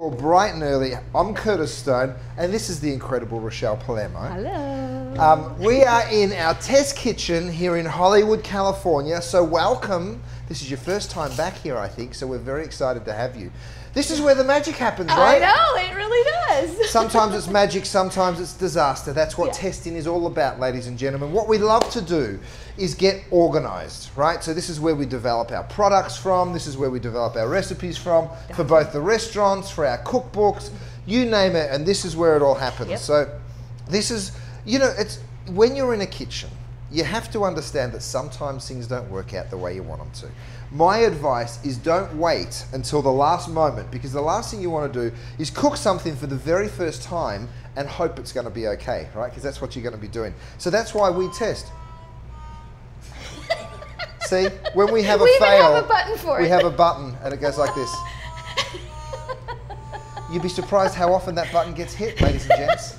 Well, bright and early, I'm Curtis Stone, and this is the incredible Rochelle Palermo. Hello. We are in our test kitchen here in Hollywood, California, so welcome. This is your first time back here, I think, so we're very excited to have you. This is where the magic happens, right? I know, it really does. Sometimes it's magic, sometimes it's disaster. That's what testing is all about, ladies and gentlemen. What we love to do is get organized, right? So this is where we develop our products from, this is where we develop our recipes from, for both the restaurants, for our cookbooks, you name it, and this is where it all happens. So this is, you know, it's when you're in a kitchen, you have to understand that sometimes things don't work out the way you want them to. My advice is don't wait until the last moment, because the last thing you want to do is cook something for the very first time and hope it's going to be okay, right? Because that's what you're going to be doing. So that's why we test. See, when we have a fail, have a button for we it. have a button and it goes like this. You'd be surprised how often that button gets hit, ladies and gents.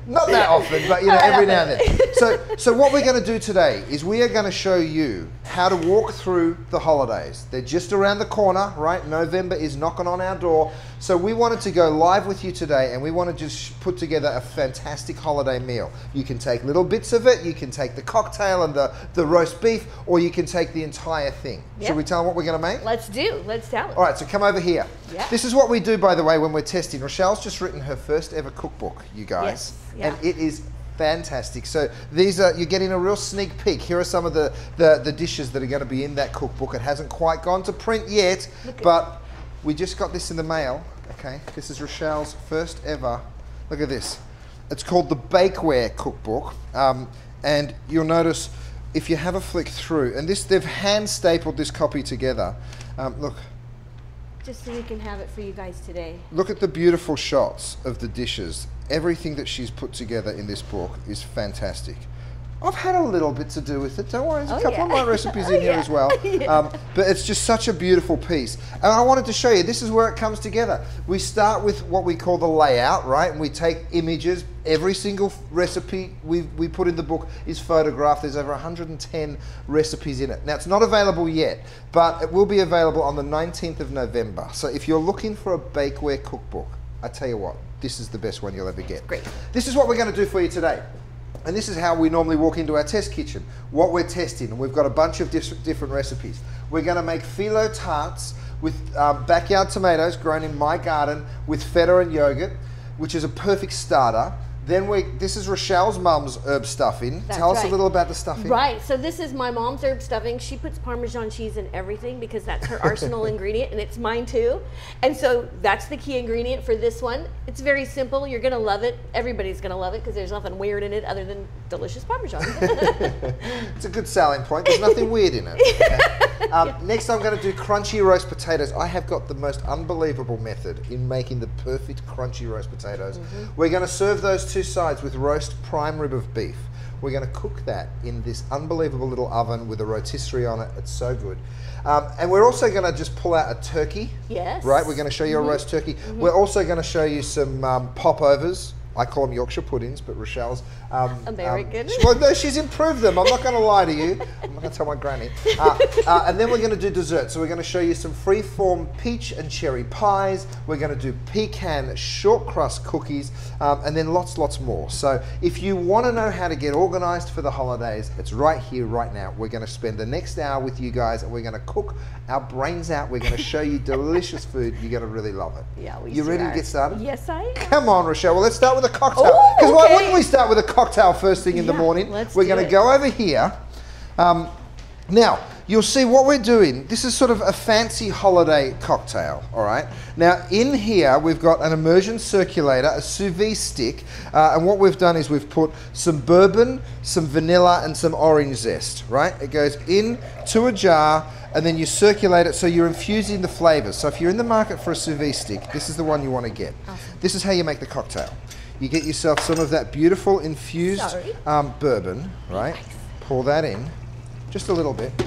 Not that often, but you know, every now and then. So what we're going to do today is we are going to show you how to walk through the holidays. They're just around the corner, right? November is knocking on our door. So we wanted to go live with you today, and we want to just put together a fantastic holiday meal. You can take little bits of it, you can take the cocktail and the roast beef, or you can take the entire thing. Should we tell them what we're going to make? Let's tell them. All right, so come over here. Yeah. This is what we do, by the way, when we're testing. Rochelle's just written her first ever cookbook, you guys. And it is fantastic. So these are, you're getting a real sneak peek. Here are some of the dishes that are going to be in that cookbook. It hasn't quite gone to print yet, but we just got this in the mail. Okay, this is Rochelle's first ever. Look at this. It's called the Bakeware Cookbook, and you'll notice if you have a flick through, and this, they've hand stapled this copy together. Look. Just so we can have it for you guys today. Look at the beautiful shots of the dishes. Everything that she's put together in this book is fantastic. I've had a little bit to do with it. Don't worry, there's a couple of my recipes in here as well. But it's just such a beautiful piece. And I wanted to show you, this is where it comes together. We start with what we call the layout, right? And we take images. Every single recipe we put in the book is photographed. There's over 110 recipes in it. Now, it's not available yet, but it will be available on the 19th of November. So if you're looking for a bakeware cookbook, I tell you what, this is the best one you'll ever get. Great. This is what we're going to do for you today. And this is how we normally walk into our test kitchen. What we're testing, and we've got a bunch of different recipes. We're going to make phyllo tarts with backyard tomatoes grown in my garden with feta and yogurt, which is a perfect starter. Then this is Rochelle's mum's herb stuffing. Tell us a little about the stuffing. Right, so this is my mom's herb stuffing. She puts Parmesan cheese in everything because that's her arsenal ingredient, and it's mine too. And so that's the key ingredient for this one. It's very simple. You're gonna love it. Everybody's gonna love it because there's nothing weird in it other than delicious Parmesan. It's a good selling point. There's nothing weird in it. Okay? Next I'm gonna do crunchy roast potatoes. I have got the most unbelievable method in making the perfect crunchy roast potatoes. We're gonna serve those two sides with roast prime rib of beef. We're going to cook that in this unbelievable little oven with a rotisserie on it. It's so good. And we're also going to just pull out a turkey. Yes. Right? We're going to show you a roast turkey. We're also going to show you some popovers. I call them Yorkshire puddings, but Rochelle's... American. Well, no, she's improved them. I'm not going to lie to you. I'm not going to tell my granny. And then we're going to do dessert. So we're going to show you some Freeform peach and cherry pies. We're going to do pecan short crust cookies, and then lots more. So if you want to know how to get organized for the holidays, it's right here, right now. We're going to spend the next hour with you guys, and we're going to cook our brains out. We're going to show you delicious food. You're going to really love it. Yeah, you ready to get started? Yes, I am. Come on, Rochelle. Well, let's start with a cocktail. Because why wouldn't we start with a cocktail first thing in the morning? We're going to go over here. Now, you'll see what we're doing. This is sort of a fancy holiday cocktail, all right? Now, in here, we've got an immersion circulator, a sous vide stick, and what we've done is we've put some bourbon, some vanilla, and some orange zest, right? It goes into a jar, and then you circulate it, so you're infusing the flavors. So if you're in the market for a sous vide stick, this is the one you want to get. Awesome. This is how you make the cocktail. You get yourself some of that beautiful infused bourbon, right? Nice. Pour that in, just a little bit.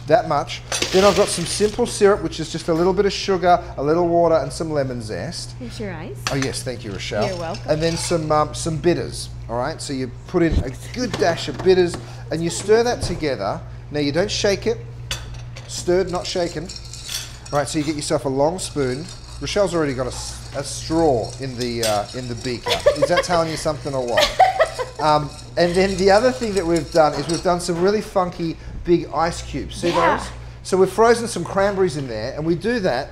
That much. Then I've got some simple syrup, which is just a little bit of sugar, a little water, and some lemon zest. Here's your ice. Oh yes, thank you, Rochelle. You're welcome. And then some bitters. All right. So you put in a good dash of bitters, and you stir that together. Now you don't shake it. Stirred, not shaken. All right, so you get yourself a long spoon. Rochelle's already got a straw in the beaker. Is that telling you something or what? And then the other thing that we've done is we've done some really funky big ice cubes. See those? So we've frozen some cranberries in there, and we do that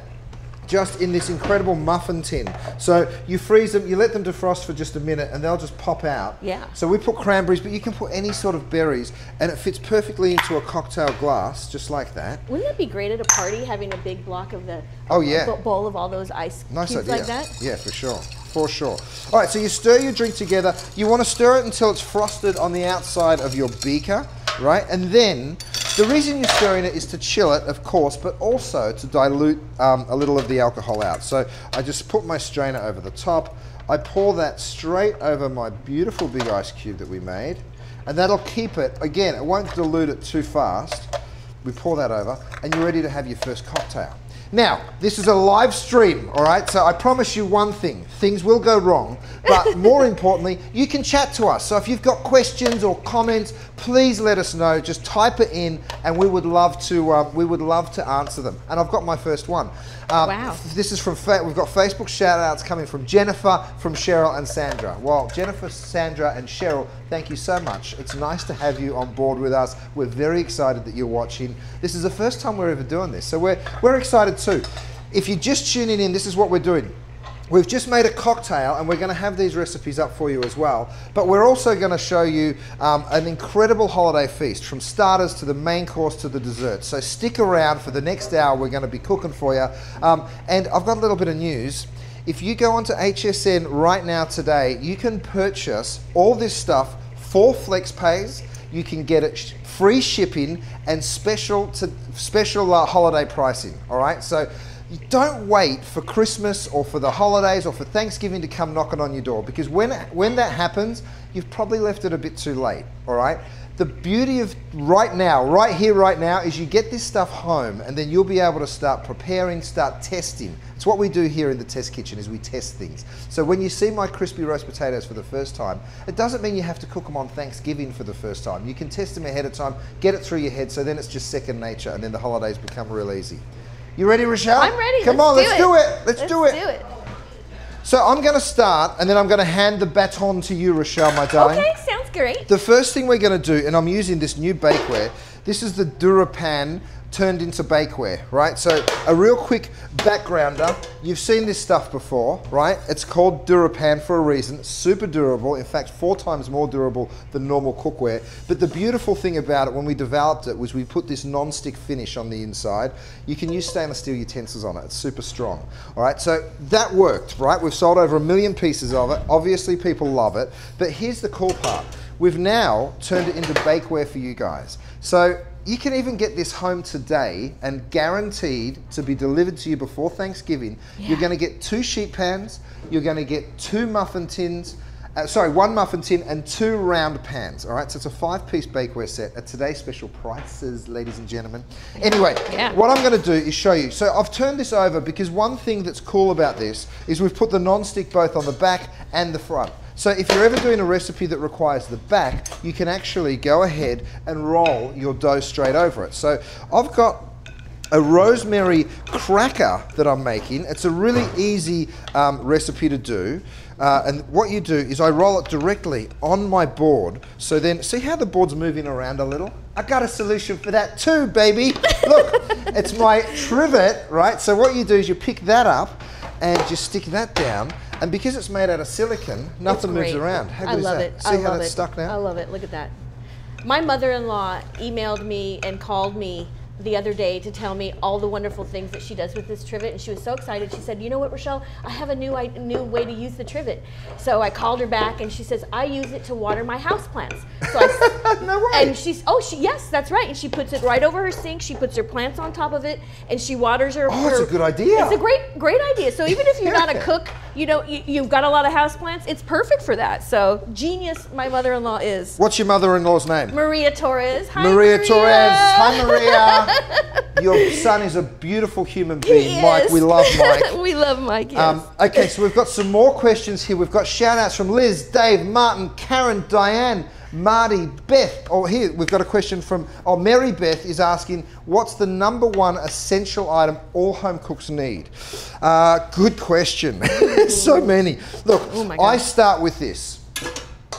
just in this incredible muffin tin. So you freeze them, you let them defrost for just a minute, and they'll just pop out. Yeah. So we put cranberries, but you can put any sort of berries, and it fits perfectly into a cocktail glass, just like that. Wouldn't it be great at a party, having a big block of the bowl of all those ice cubes like that? Yeah, for sure. For sure. All right, so you stir your drink together. You want to stir it until it's frosted on the outside of your beaker, right? And then the reason you're stirring it is to chill it, of course, but also to dilute a little of the alcohol out. So I just put my strainer over the top. I pour that straight over my beautiful big ice cube that we made, and that'll keep it, again, it won't dilute it too fast. We pour that over, and you're ready to have your first cocktail. Now, this is a live stream, all right? So I promise you one thing, things will go wrong, but more importantly, you can chat to us. So if you've got questions or comments, please let us know. Just type it in, and we would love to answer them. And I've got my first one. Wow. This is from, we've got Facebook shout outs coming from Jennifer, from Cheryl and Sandra. Well, Jennifer, Sandra and Cheryl, thank you so much. It's nice to have you on board with us. We're very excited that you're watching. This is the first time we're ever doing this, so we're excited too. If you're just tuning in, this is what we're doing. We've just made a cocktail, and we're going to have these recipes up for you as well. But we're also going to show you an incredible holiday feast, from starters to the main course to the dessert. So stick around for the next hour. We're going to be cooking for you. And I've got a little bit of news. If you go onto HSN right now today, you can purchase all this stuff for FlexPays. You can get it free shipping and special holiday pricing. All right, so you don't wait for Christmas or for the holidays or for Thanksgiving to come knocking on your door, because when that happens, you've probably left it a bit too late. All right. The beauty of right now, right here, right now, is you get this stuff home, and then you'll be able to start preparing, start testing. It's what we do here in the test kitchen, is we test things. So when you see my crispy roast potatoes for the first time, it doesn't mean you have to cook them on Thanksgiving for the first time. You can test them ahead of time, get it through your head, so then it's just second nature, and then the holidays become real easy. You ready, Rochelle? I'm ready. Come on, let's do it. Let's do it. So I'm going to start, and then I'm going to hand the baton to you, Rochelle, my darling. Okay, sounds great. The first thing we're going to do, and I'm using this new bakeware, this is the DuraPan turned into bakeware, right? So a real quick backgrounder, you've seen this stuff before, right? It's called DuraPan for a reason. It's super durable, in fact 4 times more durable than normal cookware. But the beautiful thing about it when we developed it was we put this non-stick finish on the inside. You can use stainless steel utensils on it. It's super strong. All right, so that worked, right? We've sold over 1 million pieces of it. Obviously people love it, but here's the cool part. We've now turned it into bakeware for you guys. So you can even get this home today and guaranteed to be delivered to you before Thanksgiving. Yeah. You're going to get 2 sheet pans, you're going to get 2 muffin tins, 1 muffin tin and 2 round pans. All right, so it's a 5-piece bakeware set at today's special prices, ladies and gentlemen. Anyway, what I'm going to do is show you. So I've turned this over because one thing that's cool about this is we've put the non-stick both on the back and the front. So if you're ever doing a recipe that requires the back, you can actually go ahead and roll your dough straight over it. So I've got a rosemary cracker that I'm making. It's a really easy recipe to do. And what you do is I roll it directly on my board. So then, see how the board's moving around a little? I got a solution for that too, baby. Look, it's my trivet, right? So what you do is you pick that up and just stick that down. And because it's made out of silicone, nothing moves around. How good is that? I love it. See how that's stuck now? I love it. Look at that. My mother-in-law emailed me and called me the other day to tell me all the wonderful things that she does with this trivet, and she was so excited. She said, you know what, Rochelle, I have a new way to use the trivet. So I called her back, and she says, I use it to water my houseplants. So I no way. And yes, that's right. And she puts it right over her sink. She puts her plants on top of it, and she waters her. Oh, it's a good idea. It's a great idea. So even if you're not a cook, you know, you've got a lot of houseplants, it's perfect for that. So genius, my mother-in-law is. What's your mother-in-law's name? Maria Torres. Hi, Maria Torres. Hi, Maria. Your son is a beautiful human being. Mike, we love Mike. We love Mike, yes. Okay, so we've got some more questions here. We've got shout outs from Liz, Dave, Martin, Karen, Diane, Marty, Beth, oh here, we've got a question from, Mary Beth is asking, what's the #1 essential item all home cooks need? Good question. So many. Look, I start with this.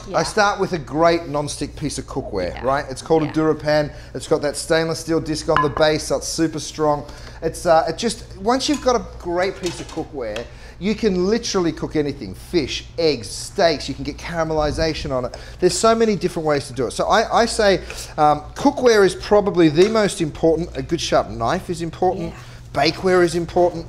Yeah. I start with a great non-stick piece of cookware, right? It's called a DuraPan. It's got that stainless steel disc on the base, so it's super strong. It's it just, once you've got a great piece of cookware, you can literally cook anything. Fish, eggs, steaks, you can get caramelization on it. There's so many different ways to do it. So I say cookware is probably the most important. A good sharp knife is important. Bakeware is important.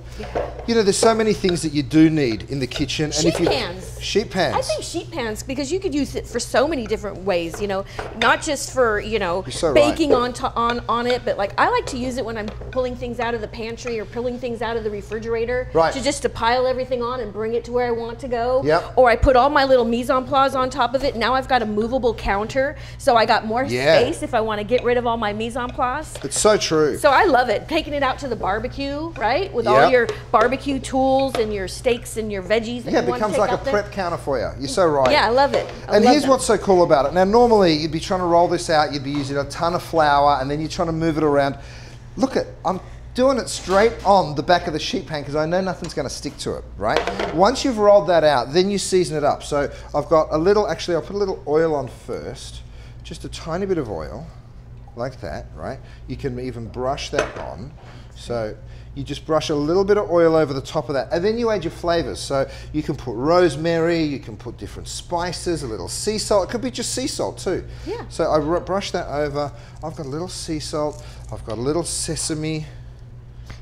You know, there's so many things that you do need in the kitchen. Sheet pans. Sheet pans. I think sheet pans, because you could use it for so many different ways, you know, not just for, you know, baking on it, but like I like to use it when I'm pulling things out of the pantry or pulling things out of the refrigerator, to pile everything on and bring it to where I want to go. Or I put all my little mise en place on top of it. Now I've got a movable counter, so I got more space if I want to get rid of all my mise en place. It's so true. So I love it. Taking it out to the barbecue, right? With all your barbecue tools and your steaks and your veggies. Yeah, it becomes like a prep counter for you. You're so right. Yeah, I love it. And here's what's so cool about it. Now, normally you'd be trying to roll this out, you'd be using a ton of flour, and then you're trying to move it around. Look at, I'm doing it straight on the back of the sheet pan because I know nothing's going to stick to it, right? Once you've rolled that out, then you season it up. So I've got a little, actually I'll put a little oil on first, just a tiny bit of oil, like that, right? You can even brush that on. So you just brush a little bit of oil over the top of that, and then you add your flavors. So you can put rosemary, you can put different spices, a little sea salt. It could be just sea salt too. Yeah. So I brush that over. I've got a little sea salt. I've got a little sesame.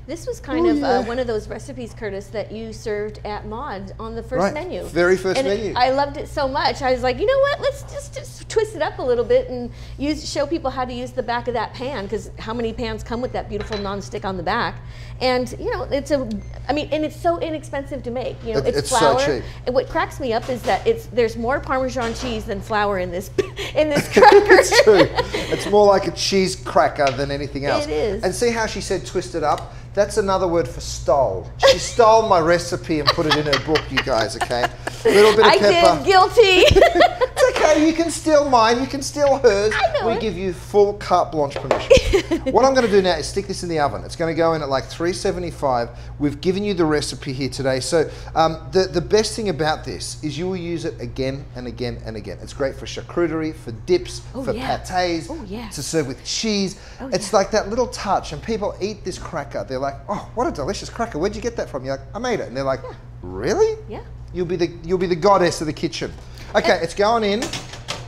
This was kind of one of those recipes, Curtis, that you served at Maud on the first menu. Very first menu. I loved it so much. I was like, you know what? Let's just twist it up a little bit and show people how to use the back of that pan, because how many pans come with that beautiful non-stick on the back? And you know, and it's so inexpensive to make. You know, it's flour. So cheap. And what cracks me up is that there's more Parmesan cheese than flour in this cracker. It's true. It's more like a cheese cracker than anything else. It is. And see how she said twist it up? That's another word for stole. She stole my recipe and put it in her book, you guys, okay? A little bit of pepper. I did, guilty. It's okay, you can steal mine, you can steal hers. I know. We give you full carte blanche permission. What I'm going to do now is stick this in the oven. It's going to go in at like 375. We've given you the recipe here today. So the best thing about this is you will use it again and again and again. It's great for charcuterie, for dips, for pâtés, to serve with cheese. It's like that little touch, and people eat this cracker. They're like, oh, what a delicious cracker. Where'd you get that from? You're like, I made it. And they're like, really? Yeah. You'll be the goddess of the kitchen. Okay, it's going in.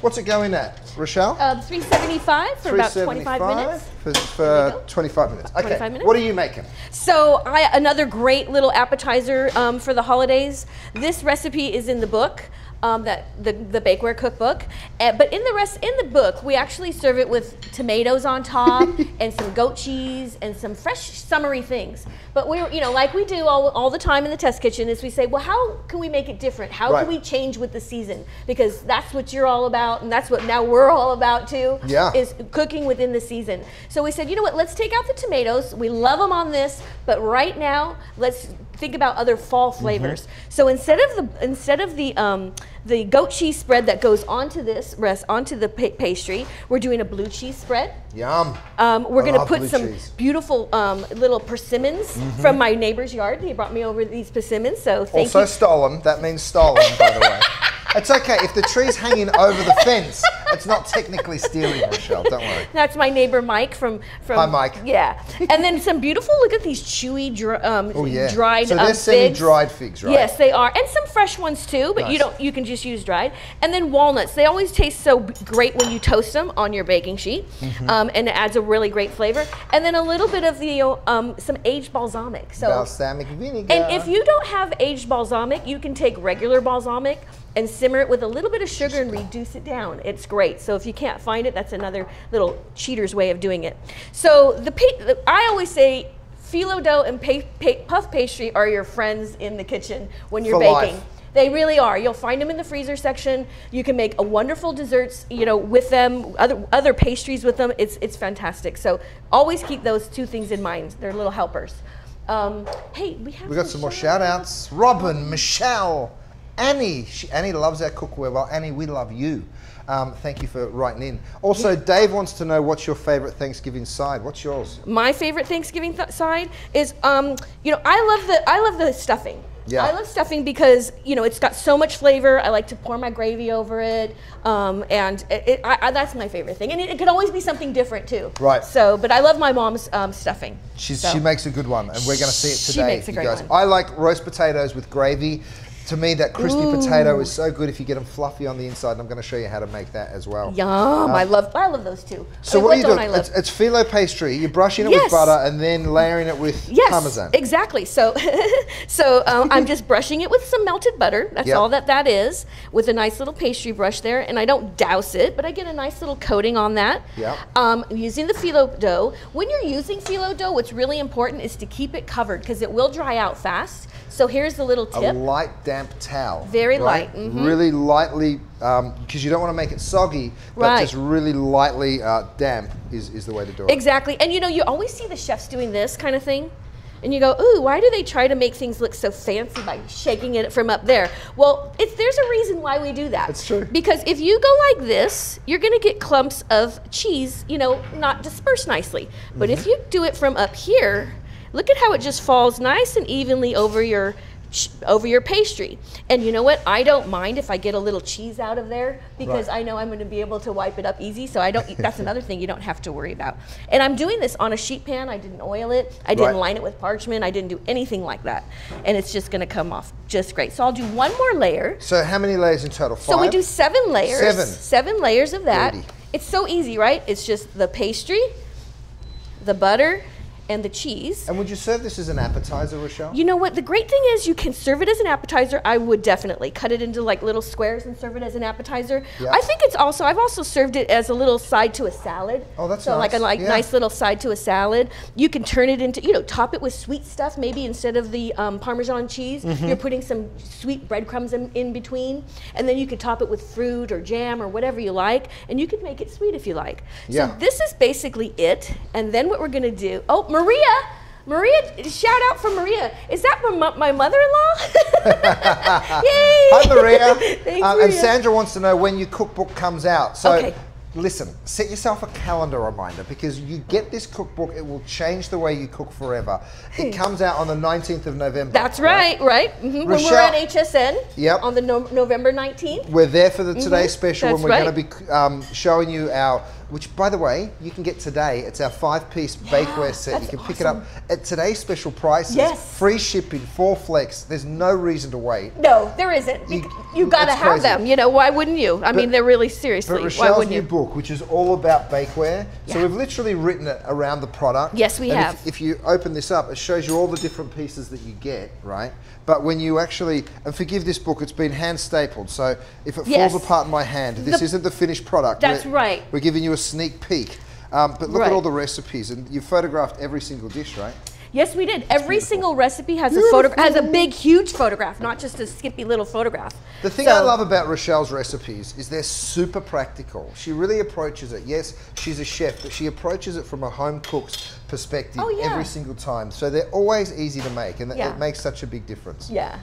What's it going at, Rochelle? 375 for about 25 minutes. For 25 minutes. Okay, 25 minutes. What are you making? So another great little appetizer for the holidays. This recipe is in the book. The bakeware cookbook, but in the book we actually serve it with tomatoes on top and some goat cheese and some fresh summery things. But like we do all the time in the test kitchen, is we say, well, how can we make it different? How can we change with the season? Because that's what you're all about, and that's what now we're all about too. Yeah. Is cooking within the season. So we said, you know what? Let's take out the tomatoes. We love them on this, but right now let's think about other fall flavors. So instead of the goat cheese spread that goes onto the pastry, we're doing a blue cheese spread. Yum. We're going to put some beautiful little persimmons from my neighbor's yard. He brought me over these persimmons, so thank you. Also stolen. That means stolen, by the way. It's okay. If the tree's hanging over the fence, it's not technically stealing, Rochelle. Don't worry. That's my neighbor Mike from Hi, Mike. Yeah. And then some beautiful, look at these chewy, dried So they're semi-dried figs, right? Yes, they are. And some fresh ones too, but you can just use dried. And then walnuts. They always taste so great when you toast them on your baking sheet. And it adds a really great flavor. And then a little bit of the some aged balsamic. So balsamic vinegar. And if you don't have aged balsamic, you can take regular balsamic and simmer it with a little bit of sugar and reduce it down. It's great. So if you can't find it, that's another little cheater's way of doing it. So I always say phyllo dough and puff pastry are your friends in the kitchen when you're baking. They really are. You'll find them in the freezer section. You can make a wonderful desserts, with them, other pastries with them. It's fantastic. So always keep those two things in mind. They're little helpers. Hey, we got some more shout outs. Robin, Michelle, Annie. Annie loves our cookware. Well, Annie, we love you. Thank you for writing in. Also, Dave wants to know what's your favorite Thanksgiving side. What's yours? My favorite Thanksgiving side is, you know, I love the stuffing. Yeah. I love stuffing because, you know, it's got so much flavor. I like to pour my gravy over it, and that's my favorite thing. And it can always be something different too. Right. So, but I love my mom's stuffing. She makes a good one, and we're going to see it today. She makes a great one. I like roast potatoes with gravy. To me, that crispy potato is so good if you get them fluffy on the inside, and I'm going to show you how to make that as well. Yum! I love those too. So what are you doing? It's phyllo pastry. You're brushing it with butter and then layering it with Parmesan. Exactly. So, I'm just brushing it with some melted butter. That's all that is, with a nice little pastry brush there. And I don't douse it, but I get a nice little coating on that. Yeah. Using the phyllo dough. When you're using phyllo dough, what's really important is to keep it covered because it will dry out fast. So here's the little tip. A light, damp towel. Very light. Mm-hmm. Really lightly, because you don't want to make it soggy, but just really lightly damp is the way to do it. Exactly. And you know, you always see the chefs doing this kind of thing. And you go, ooh, why do they try to make things look so fancy by shaking it from up there? Well, there's a reason why we do that. That's true. Because if you go like this, you're going to get clumps of cheese, you know, not dispersed nicely. But if you do it from up here, look at how it just falls nice and evenly over your pastry. And you know what? I don't mind if I get a little cheese out of there because I know I'm going to be able to wipe it up easy. So that's another thing you don't have to worry about. And I'm doing this on a sheet pan. I didn't oil it. I didn't line it with parchment. I didn't do anything like that. And it's just going to come off just great. So I'll do one more layer. So how many layers in total? 5? So we do 7 layers. 7 layers of that. Dirty. It's so easy, right? It's just the pastry, the butter, and the cheese. And would you serve this as an appetizer, Rochelle? You know what? The great thing is you can serve it as an appetizer. I would definitely cut it into like little squares and serve it as an appetizer. Yeah. I think I've also served it as a little side to a salad. Oh, that's nice. So like a nice little side to a salad. You can turn it into, you know, top it with sweet stuff. Maybe instead of the Parmesan cheese, you're putting some sweet breadcrumbs in between. And then you could top it with fruit or jam or whatever you like. And you could make it sweet if you like. Yeah. So this is basically it. And then what we're going to do, Maria, shout out for Maria. Is that my mother-in-law? Yay! Hi, Maria. Thanks, Maria. And Sandra wants to know when your cookbook comes out. So listen, set yourself a calendar reminder because you get this cookbook, it will change the way you cook forever. It comes out on the 19th of November. That's right. When we're at HSN on the November 19th. We're there for the Today Special That's when we're going to be showing you our, which by the way, you can get today. It's our 5-piece bakeware set. You can pick it up at today's special prices. Yes. Free shipping, 4 flex. There's no reason to wait. No, there isn't. You got to have them. You know, why wouldn't you? I mean, they're really seriously. But Rochelle's new book, which is all about bakeware. So we've literally written it around the product. Yes, we have. If you open this up, it shows you all the different pieces that you get, right? But when you actually, and forgive this book, it's been hand stapled. So if it falls apart in my hand, this isn't the finished product. That's right. We're giving you a sneak peek. But look at all the recipes, and you photographed every single dish, right? Yes, we did. Every single recipe has a photograph, has a big, huge photograph, not just a skippy little photograph. The thing I love about Rochelle's recipes is they're super practical. She really approaches it. Yes, she's a chef, but she approaches it from a home cook's perspective every single time. So they're always easy to make, and it makes such a big difference. Yeah.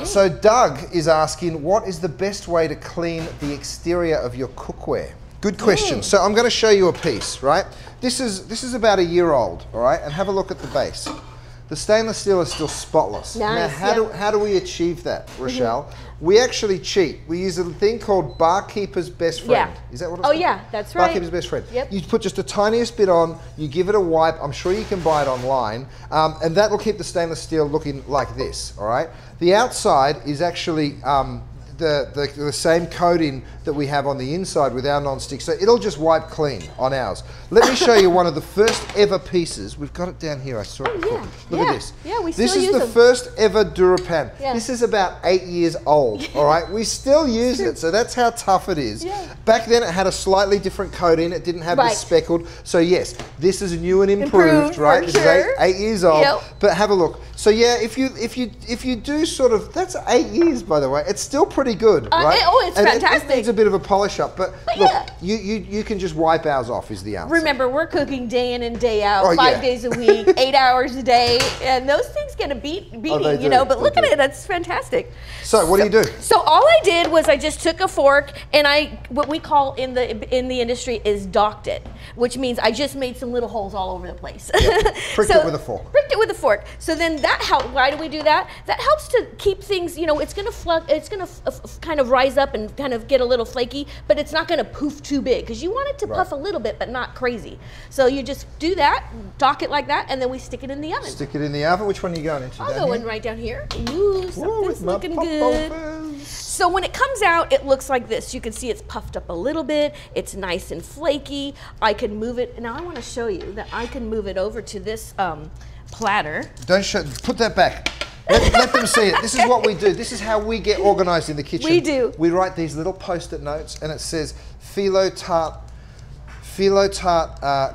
So Doug is asking, what is the best way to clean the exterior of your cookware? Good question. So I'm going to show you a piece, right? This is about a year old, all right? And have a look at the base. The stainless steel is still spotless. Nice, now, how do we achieve that, Rochelle? We actually cheat. We use a thing called barkeeper's best friend. Is that what it's called? Oh yeah, that's right. Barkeeper's best friend. Yep. You put just the tiniest bit on, you give it a wipe. I'm sure you can buy it online. And that will keep the stainless steel looking like this, all right? The outside is actually the same coating that we have on the inside with our non-stick, so it'll just wipe clean on ours. Let me show you one of the first ever pieces. We've got it down here. I saw it before. Look at this. Yeah, we still use This is the first ever DuraPan. Yeah. This is about 8 years old, all right? We still use it, so that's how tough it is. Yeah. Back then, it had a slightly different coating. It didn't have the speckled. So yes, this is new and improved, right? This is 8 years old. But have a look. So yeah, if you do sort of, that's 8 years by the way. It's still pretty good, right? It's fantastic. It needs a bit of a polish up, but look, you can just wipe ours off is the answer. Remember, we're cooking day in and day out, 5 days a week, 8 hours a day, and those things get a beating, you know. But look at it, that's fantastic. So what do you do? So all I did was I just took a fork and what we call in the industry is docked it, which means I just made some little holes all over the place. Pricked it with a fork. Pricked it with a fork. So then that helps. Why do we do that? That helps to keep things, you know, it's gonna kind of rise up and kind of get a little flaky, but it's not gonna poof too big because you want it to puff a little bit, but not crazy. So you just do that, dock it like that, and then we stick it in the oven. Stick it in the oven. Which one are you going into? I'll go in right down here. Ooh, something's looking good. So when it comes out, it looks like this. You can see it's puffed up a little bit. It's nice and flaky. I can move it. Now I want to show you that I can move it over to this platter. Don't show. Put that back. Let them see it. This is what we do. This is how we get organized in the kitchen. We do. We write these little post-it notes, and it says phyllo tart,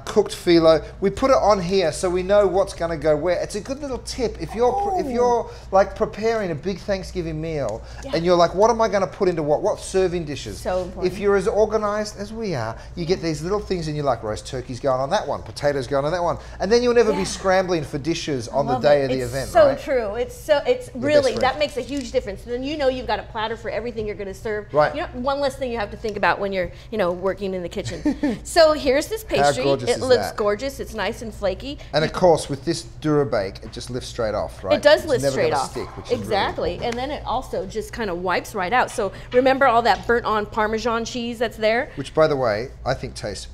cooked phyllo. We put it on here so we know what's going to go where. It's a good little tip if you're like preparing a big Thanksgiving meal and you're like, what am I going to put into what serving dishes? So important. If you're as organized as we are, you get these little things and you're like, roast turkey's going on that one, potatoes going on that one, and then you'll never be scrambling for dishes on the day of the event. So right? true. It's really, that makes a huge difference. Then you know you've got a platter for everything you're going to serve. Right. You know, one less thing you have to think about when you're working in the kitchen. So here's this pastry. It looks gorgeous. It's nice and flaky. And of course, with this Durabake, it just lifts straight off, right? It does lift straight off. Stick, which is exactly. really and then it also just kind of wipes right out. So remember all that burnt on Parmesan cheese that's there? Which, by the way, I think tastes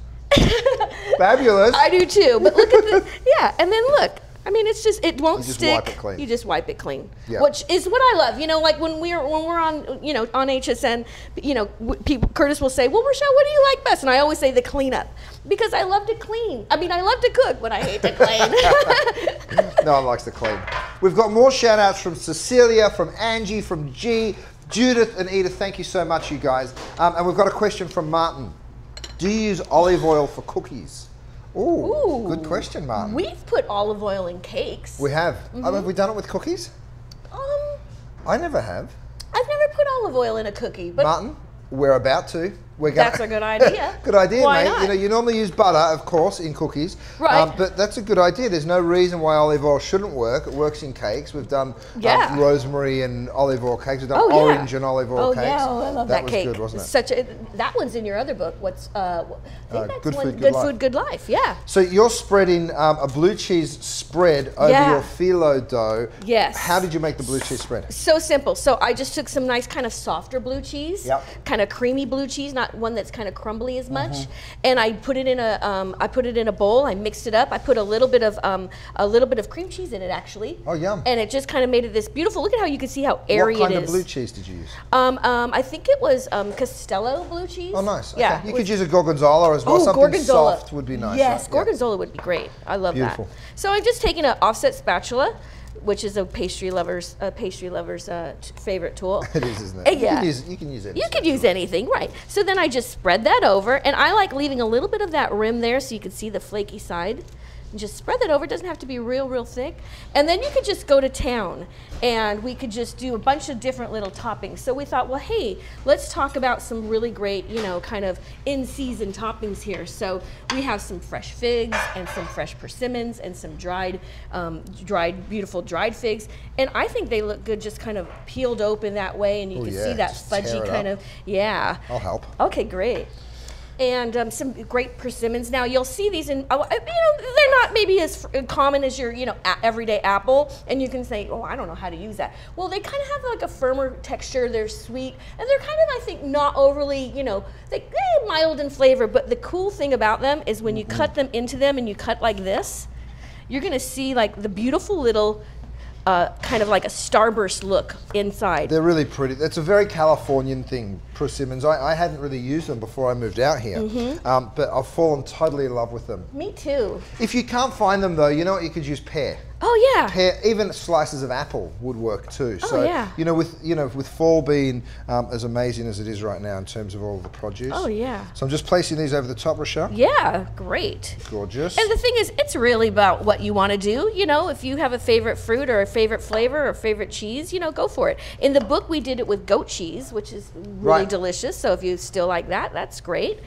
fabulous. I do too. But look at this. Yeah, and then look. I mean, it's just, it won't stick. You just wipe it clean. You just wipe it clean, yeah. Which is what I love. You know, like when we're on, on HSN, Curtis will say, well, Rochelle, what do you like best? And I always say the cleanup because I love to clean. I mean, I love to cook, but I hate to clean. No one likes to clean. We've got more shout outs from Cecilia, from Angie, from G, Judith and Edith. Thank you so much, you guys. And we've got a question from Martin. Do you use olive oil for cookies? Ooh, good question, Martin. We've put olive oil in cakes. We have. Have we done it with cookies? I never have. I've never put olive oil in a cookie. But Martin, we're about to. That's a good idea. Good idea, Why mate. not? You normally use butter, of course, in cookies. Right. But that's a good idea. There's no reason why olive oil shouldn't work. It works in cakes. We've done rosemary and olive oil cakes. We've done orange and olive oil cakes. Oh, yeah. I love that cake. That was good, wasn't it? That one's in your other book. What's Good Food, Good Life. Yeah. So you're spreading a blue cheese spread over your phyllo dough. Yes. How did you make the blue cheese spread? So simple. So I just took some nice kind of softer blue cheese, kind of creamy blue cheese, not one that's kind of crumbly as much, and I put it in a bowl. I mixed it up. I put a little bit of cream cheese in it actually. Oh, yum! And it just kind of made it this beautiful. Look at how you can see how airy it is. What kind of blue cheese did you use? I think it was Castello blue cheese. Oh, nice. Yeah, okay. You could use a gorgonzola as well. Something gorgonzola. Soft would be nice. Yes, right? gorgonzola would be great. I love Beautiful. that. So I've just taken an offset spatula, which is a pastry lover's favorite tool. It is, isn't it? Yeah. You can use it. You could use anything, right? So then I just spread that over, and I like leaving a little bit of that rim there so you can see the flaky side. And just spread that over. It doesn't have to be real thick. And then you could just go to town, and we could just do a bunch of different little toppings. So we thought, well, hey, let's talk about some really great, kind of in-season toppings here. So we have some fresh figs and some fresh persimmons and some beautiful dried figs. And I think they look good just kind of peeled open that way, and you can see that fudgy kind of, I'll help. Okay, great. And some great persimmons. Now you'll see these in, they're not maybe as common as your, everyday apple. And you can say, oh, I don't know how to use that. Well, they kind of have like a firmer texture. They're sweet, and they're kind of, I think, not overly, they're mild in flavor. But the cool thing about them is when you cut them into them and you cut like this, you're gonna see like the beautiful little kind of like a starburst look inside. They're really pretty. That's a very Californian thing, persimmons. I hadn't really used them before I moved out here, but I've fallen totally in love with them. Me too. If you can't find them though, you know what, you could use pear. Oh yeah. Even slices of apple would work too. Oh so, yeah. with fall being as amazing as it is right now in terms of all the produce. Oh yeah. So I'm just placing these over the top, Rochelle. Yeah, great. Gorgeous. And the thing is, it's really about what you want to do. You know, if you have a favorite fruit or a favorite flavor or a favorite cheese, you know, go for it. In the book, we did it with goat cheese, which is really delicious. So if you still like that, that's great.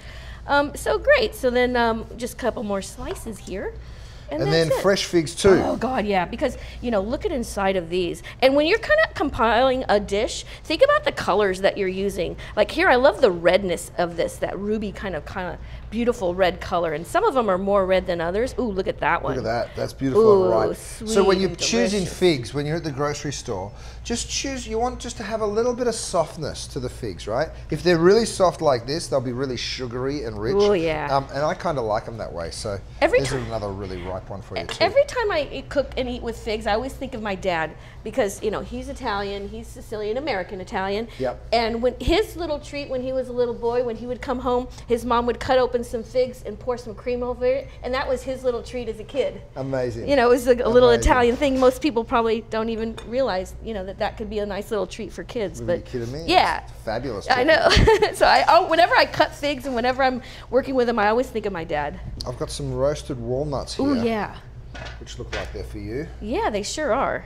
So great. So then just a couple more slices here. And then fresh figs too. Oh God, yeah, because you know, look at inside of these. And when you're kind of compiling a dish, think about the colors that you're using. Like here, I love the redness of this, that ruby kind of beautiful red color. And some of them are more red than others. Ooh, look at that one. Look at that. That's beautiful and ripe. So when you're choosing delicious figs, when you're at the grocery store, just choose, you want just to have a little bit of softness to the figs, right? If they're really soft like this, they'll be really sugary and rich. Oh yeah. And I kind of like them that way. So this is another really ripe one for you too. Every time I cook and eat with figs, I always think of my dad because, you know, he's Italian, he's Sicilian, American Italian. Yep. And when his little treat when he was a little boy, when he would come home, his mom would cut open some figs and pour some cream over it, and that was his little treat as a kid. Amazing. You know, it was a little Italian thing. Most people probably don't even realize, you know, that could be a nice little treat for kids. Are you kidding me? Yeah. It's fabulous. I know. So whenever I cut figs and whenever I'm working with them, I always think of my dad. I've got some roasted walnuts here. Oh yeah. Which look like they're for you. Yeah, they sure are.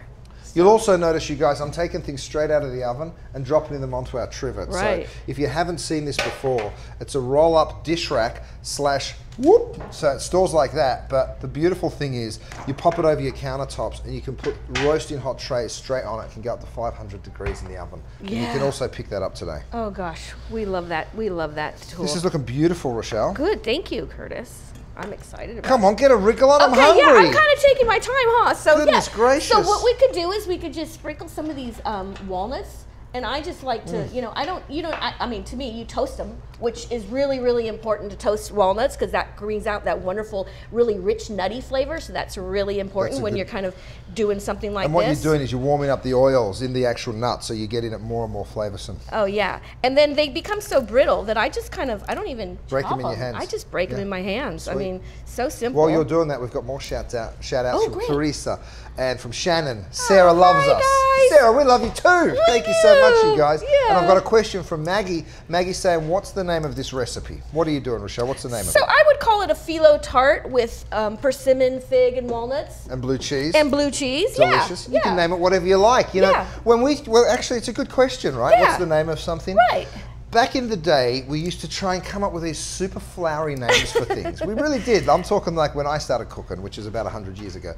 You'll also notice, you guys, I'm taking things straight out of the oven and dropping them onto our trivet. Right. So if you haven't seen this before, it's a roll-up dish rack / whoop. So it stores like that, but the beautiful thing is you pop it over your countertops and you can put roasting hot trays straight on it. It can go up to 500 degrees in the oven. Yeah. And you can also pick that up today. Oh gosh, we love that. We love that tool. This is looking beautiful, Rochelle. Good, thank you, Curtis. I'm excited about it. Come on, get a wriggle on. I'm hungry. Yeah, I'm kind of taking my time, huh? So Goodness gracious. So what we could do is we could just sprinkle some of these walnuts. And I just like to, you know, I mean, to me, you toast them, which is really, really important to toast walnuts because that brings out that wonderful, really rich, nutty flavor. So that's really important when you're kind of doing something like this. And what you're doing is you're warming up the oils in the actual nut, so you're getting it more and more flavorsome. Oh, yeah. And then they become so brittle that I just kind of, I don't even break them in your hands. I just break them in my hands. Sweet. I mean, so simple. While you're doing that, we've got more shout outs from Teresa and from Shannon. Sarah loves us. Guys. Sarah, we love you too. Thank you so much, you guys. Yeah. And I've got a question from Maggie. Maggie's saying, what's the name of this recipe? What are you doing, Rochelle? What's the name of it? So I would call it a phyllo tart with persimmon, fig, and walnuts. And blue cheese. And blue cheese, delicious. You can name it whatever you like. You know, well, actually, it's a good question, right? Yeah. What's the name of something? Right. Back in the day, we used to try and come up with these super flowery names for things. We really did. I'm talking like when I started cooking, which is about 100 years ago.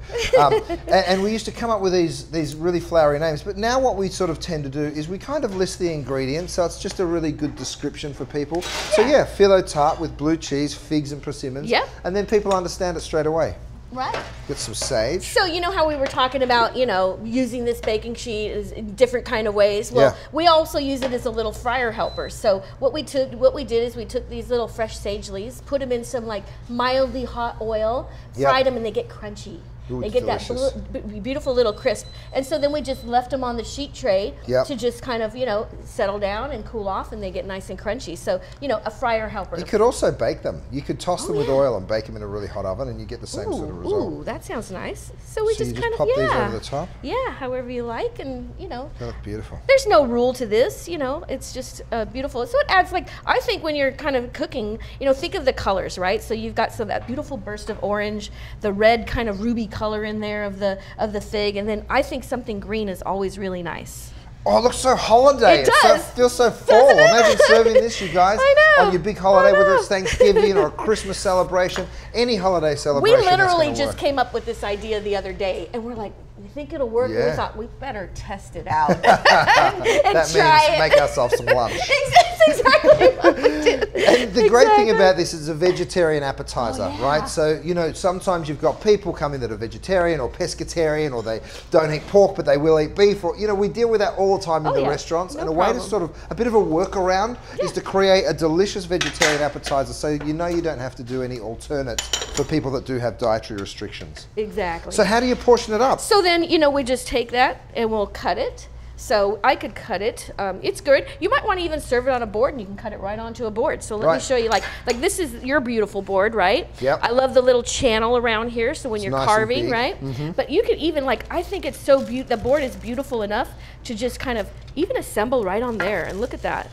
And we used to come up with these really flowery names. But now what we sort of tend to do is we kind of list the ingredients, so it's just a really good description for people. So yeah, phyllo tart with blue cheese, figs and persimmons. Yep. And then people understand it straight away. Right. Get some sage. So you know how we were talking about, you know, using this baking sheet in different kind of ways. Well, we also use it as a little fryer helper. So what we did is we took these little fresh sage leaves, put them in some like mildly hot oil, fried them, and they get crunchy. Ooh, they get delicious. that beautiful little crisp. And so then we just left them on the sheet tray to just kind of, you know, settle down and cool off, and they get nice and crunchy. So, you know, a fryer helper. You could also bake them. You could toss them with oil and bake them in a really hot oven, and you get the same sort of result. Ooh, that sounds nice. So we just kind of, pop these over the top? Yeah, however you like, and, you know. They look beautiful. There's no rule to this, you know. It's just beautiful. So it adds, like, I think when you're kind of cooking, you know, think of the colors, right? So you've got some of that beautiful burst of orange, the red kind of ruby color in there of the fig, and then I think something green is always really nice. Oh, it looks so holiday. It does. It feels so fall. Imagine serving this, you guys, on your big holiday, whether it's Thanksgiving or a Christmas celebration, any holiday celebration. We literally just came up with this idea the other day, and we're like, you think it'll work? And we thought we better test it out. and that try means make ourselves some lunch. That's exactly what we did. And the great thing about this is a vegetarian appetizer, right? So, you know, sometimes you've got people coming that are vegetarian or pescatarian, or they don't eat pork, but they will eat beef. Or, you know, we deal with that all the time in the restaurants. And a way to sort of, a bit of a workaround is to create a delicious vegetarian appetizer, so you know you don't have to do any alternates for people that do have dietary restrictions. Exactly. So how do you portion it up? So then, you know, we just take that and we'll cut it. So I could cut it. It's good. You might want to even serve it on a board, and you can cut it right onto a board. So let me show you, like this is your beautiful board, right? Yep. I love the little channel around here, so when you're nice carving, right? But you could even, like, I think it's so the board is beautiful enough to just kind of even assemble right on there, and look at that.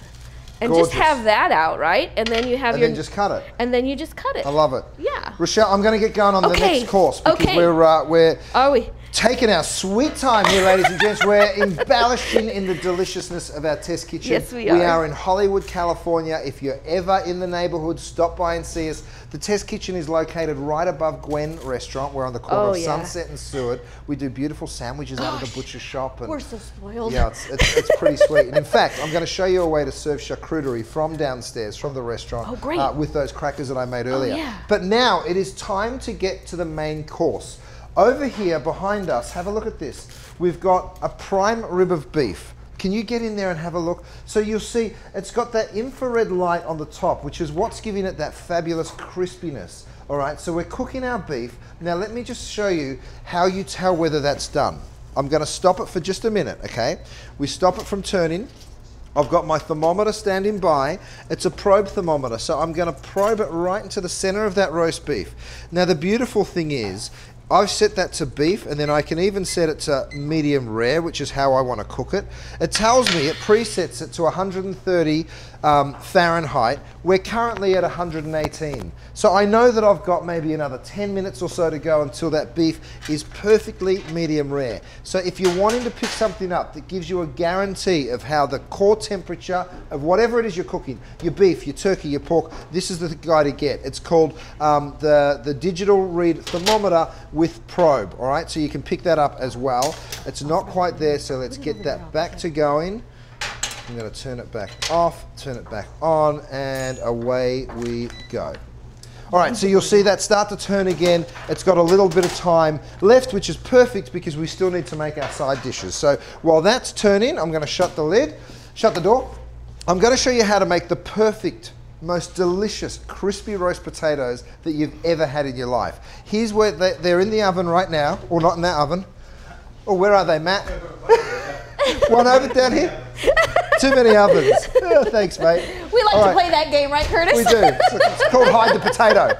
And just have that out, right? And then you have and then just cut it. And then you just cut it. I love it. Yeah. Rochelle, I'm going to get going on the next course because we're taking our sweet time here, ladies and gents. We're embellishing in the deliciousness of our test kitchen. Yes, we are. We are in Hollywood, California. If you're ever in the neighborhood, stop by and see us. The test kitchen is located right above Gwen Restaurant. We're on the corner of Sunset and Seward. We do beautiful sandwiches out of the butcher shop. And we're so spoiled. Yeah, it's pretty sweet. And in fact, I'm going to show you a way to serve charcuterie from downstairs, from the restaurant, with those crackers that I made earlier. But now it is time to get to the main course. Over here behind us, have a look at this. We've got a prime rib of beef. Can you get in there and have a look? So you'll see it's got that infrared light on the top, which is what's giving it that fabulous crispiness. All right, so we're cooking our beef. Now let me just show you how you tell whether that's done. I'm going to stop it for just a minute, okay? We stop it from turning. I've got my thermometer standing by. It's a probe thermometer, so I'm going to probe it right into the center of that roast beef. Now the beautiful thing is, I've set that to beef, and then I can even set it to medium rare, which is how I want to cook it. It tells me, it presets it to 130 Fahrenheit. We're currently at 118. So I know that I've got maybe another 10 minutes or so to go until that beef is perfectly medium rare. So if you're wanting to pick something up that gives you a guarantee of how the core temperature of whatever it is you're cooking, your beef, your turkey, your pork, this is the guy to get. It's called the digital read thermometer with probe, all right? So you can pick that up as well. It's not quite there, so let's get that back to going. I'm going to turn it back off, turn it back on, and away we go. All right, so you'll see that start to turn again. It's got a little bit of time left, which is perfect because we still need to make our side dishes. So while that's turning, I'm going to shut the lid, shut the door. I'm going to show you how to make the perfect, most delicious crispy roast potatoes that you've ever had in your life. Here's where they're in the oven right now, or not in that oven. Oh, where are they, Matt? One over down here? Too many ovens. Oh, thanks, mate. We like to play that game, right, Curtis? We do. It's called Hide the Potato.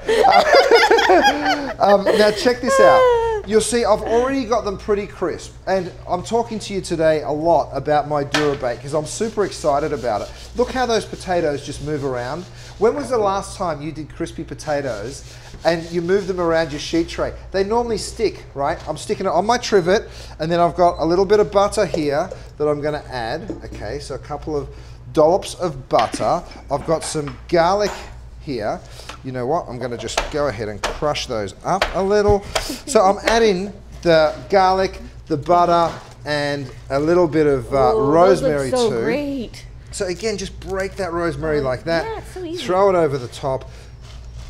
Now, check this out. You'll see I've already got them pretty crisp. And I'm talking to you today a lot about my Durabake because I'm super excited about it. Look how those potatoes just move around. When was the last time you did crispy potatoes and you move them around your sheet tray? They normally stick, right? I'm sticking it on my trivet, and then I've got a little bit of butter here that I'm going to add. Okay, so a couple of dollops of butter. I've got some garlic here. You know what? I'm going to just go ahead and crush those up a little. So I'm adding the garlic, the butter, and a little bit of rosemary those look so too. Great. So again, just break that rosemary like that. Yeah, it's so easy. Throw it over the top.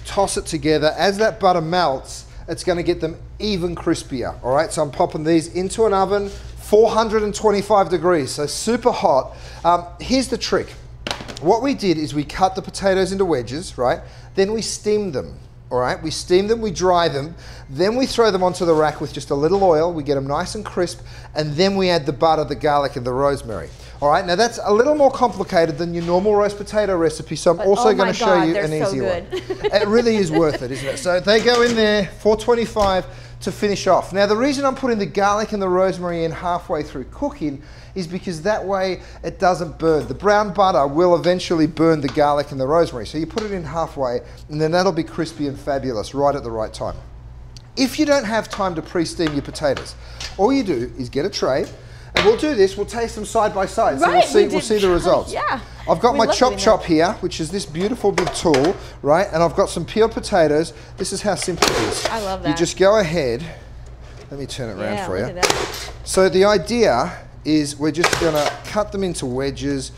Toss it together. As that butter melts, it's going to get them even crispier. All right, so I'm popping these into an oven, 425 degrees, so super hot. Here's the trick. What we did is we cut the potatoes into wedges, right? Then we steamed them. All right, we steam them, we dry them, then we throw them onto the rack with just a little oil, we get them nice and crisp, and then we add the butter, the garlic, and the rosemary. All right, now that's a little more complicated than your normal roast potato recipe, so I'm also going to show you an easy one. It really is worth it, isn't it? So they go in there, 425 to finish off. Now the reason I'm putting the garlic and the rosemary in halfway through cooking is because that way it doesn't burn. The brown butter will eventually burn the garlic and the rosemary, so you put it in halfway, and then that'll be crispy and fabulous right at the right time. If you don't have time to pre-steam your potatoes, all you do is get a tray, and we'll do this, we'll taste them side by side, so we'll see the results. Yeah. I've got my chop here, which is this beautiful big tool, right? And I've got some peeled potatoes. This is how simple it is. I love that. You just go ahead, let me turn it around for you. Look at that. So the idea is we're just gonna cut them into wedges.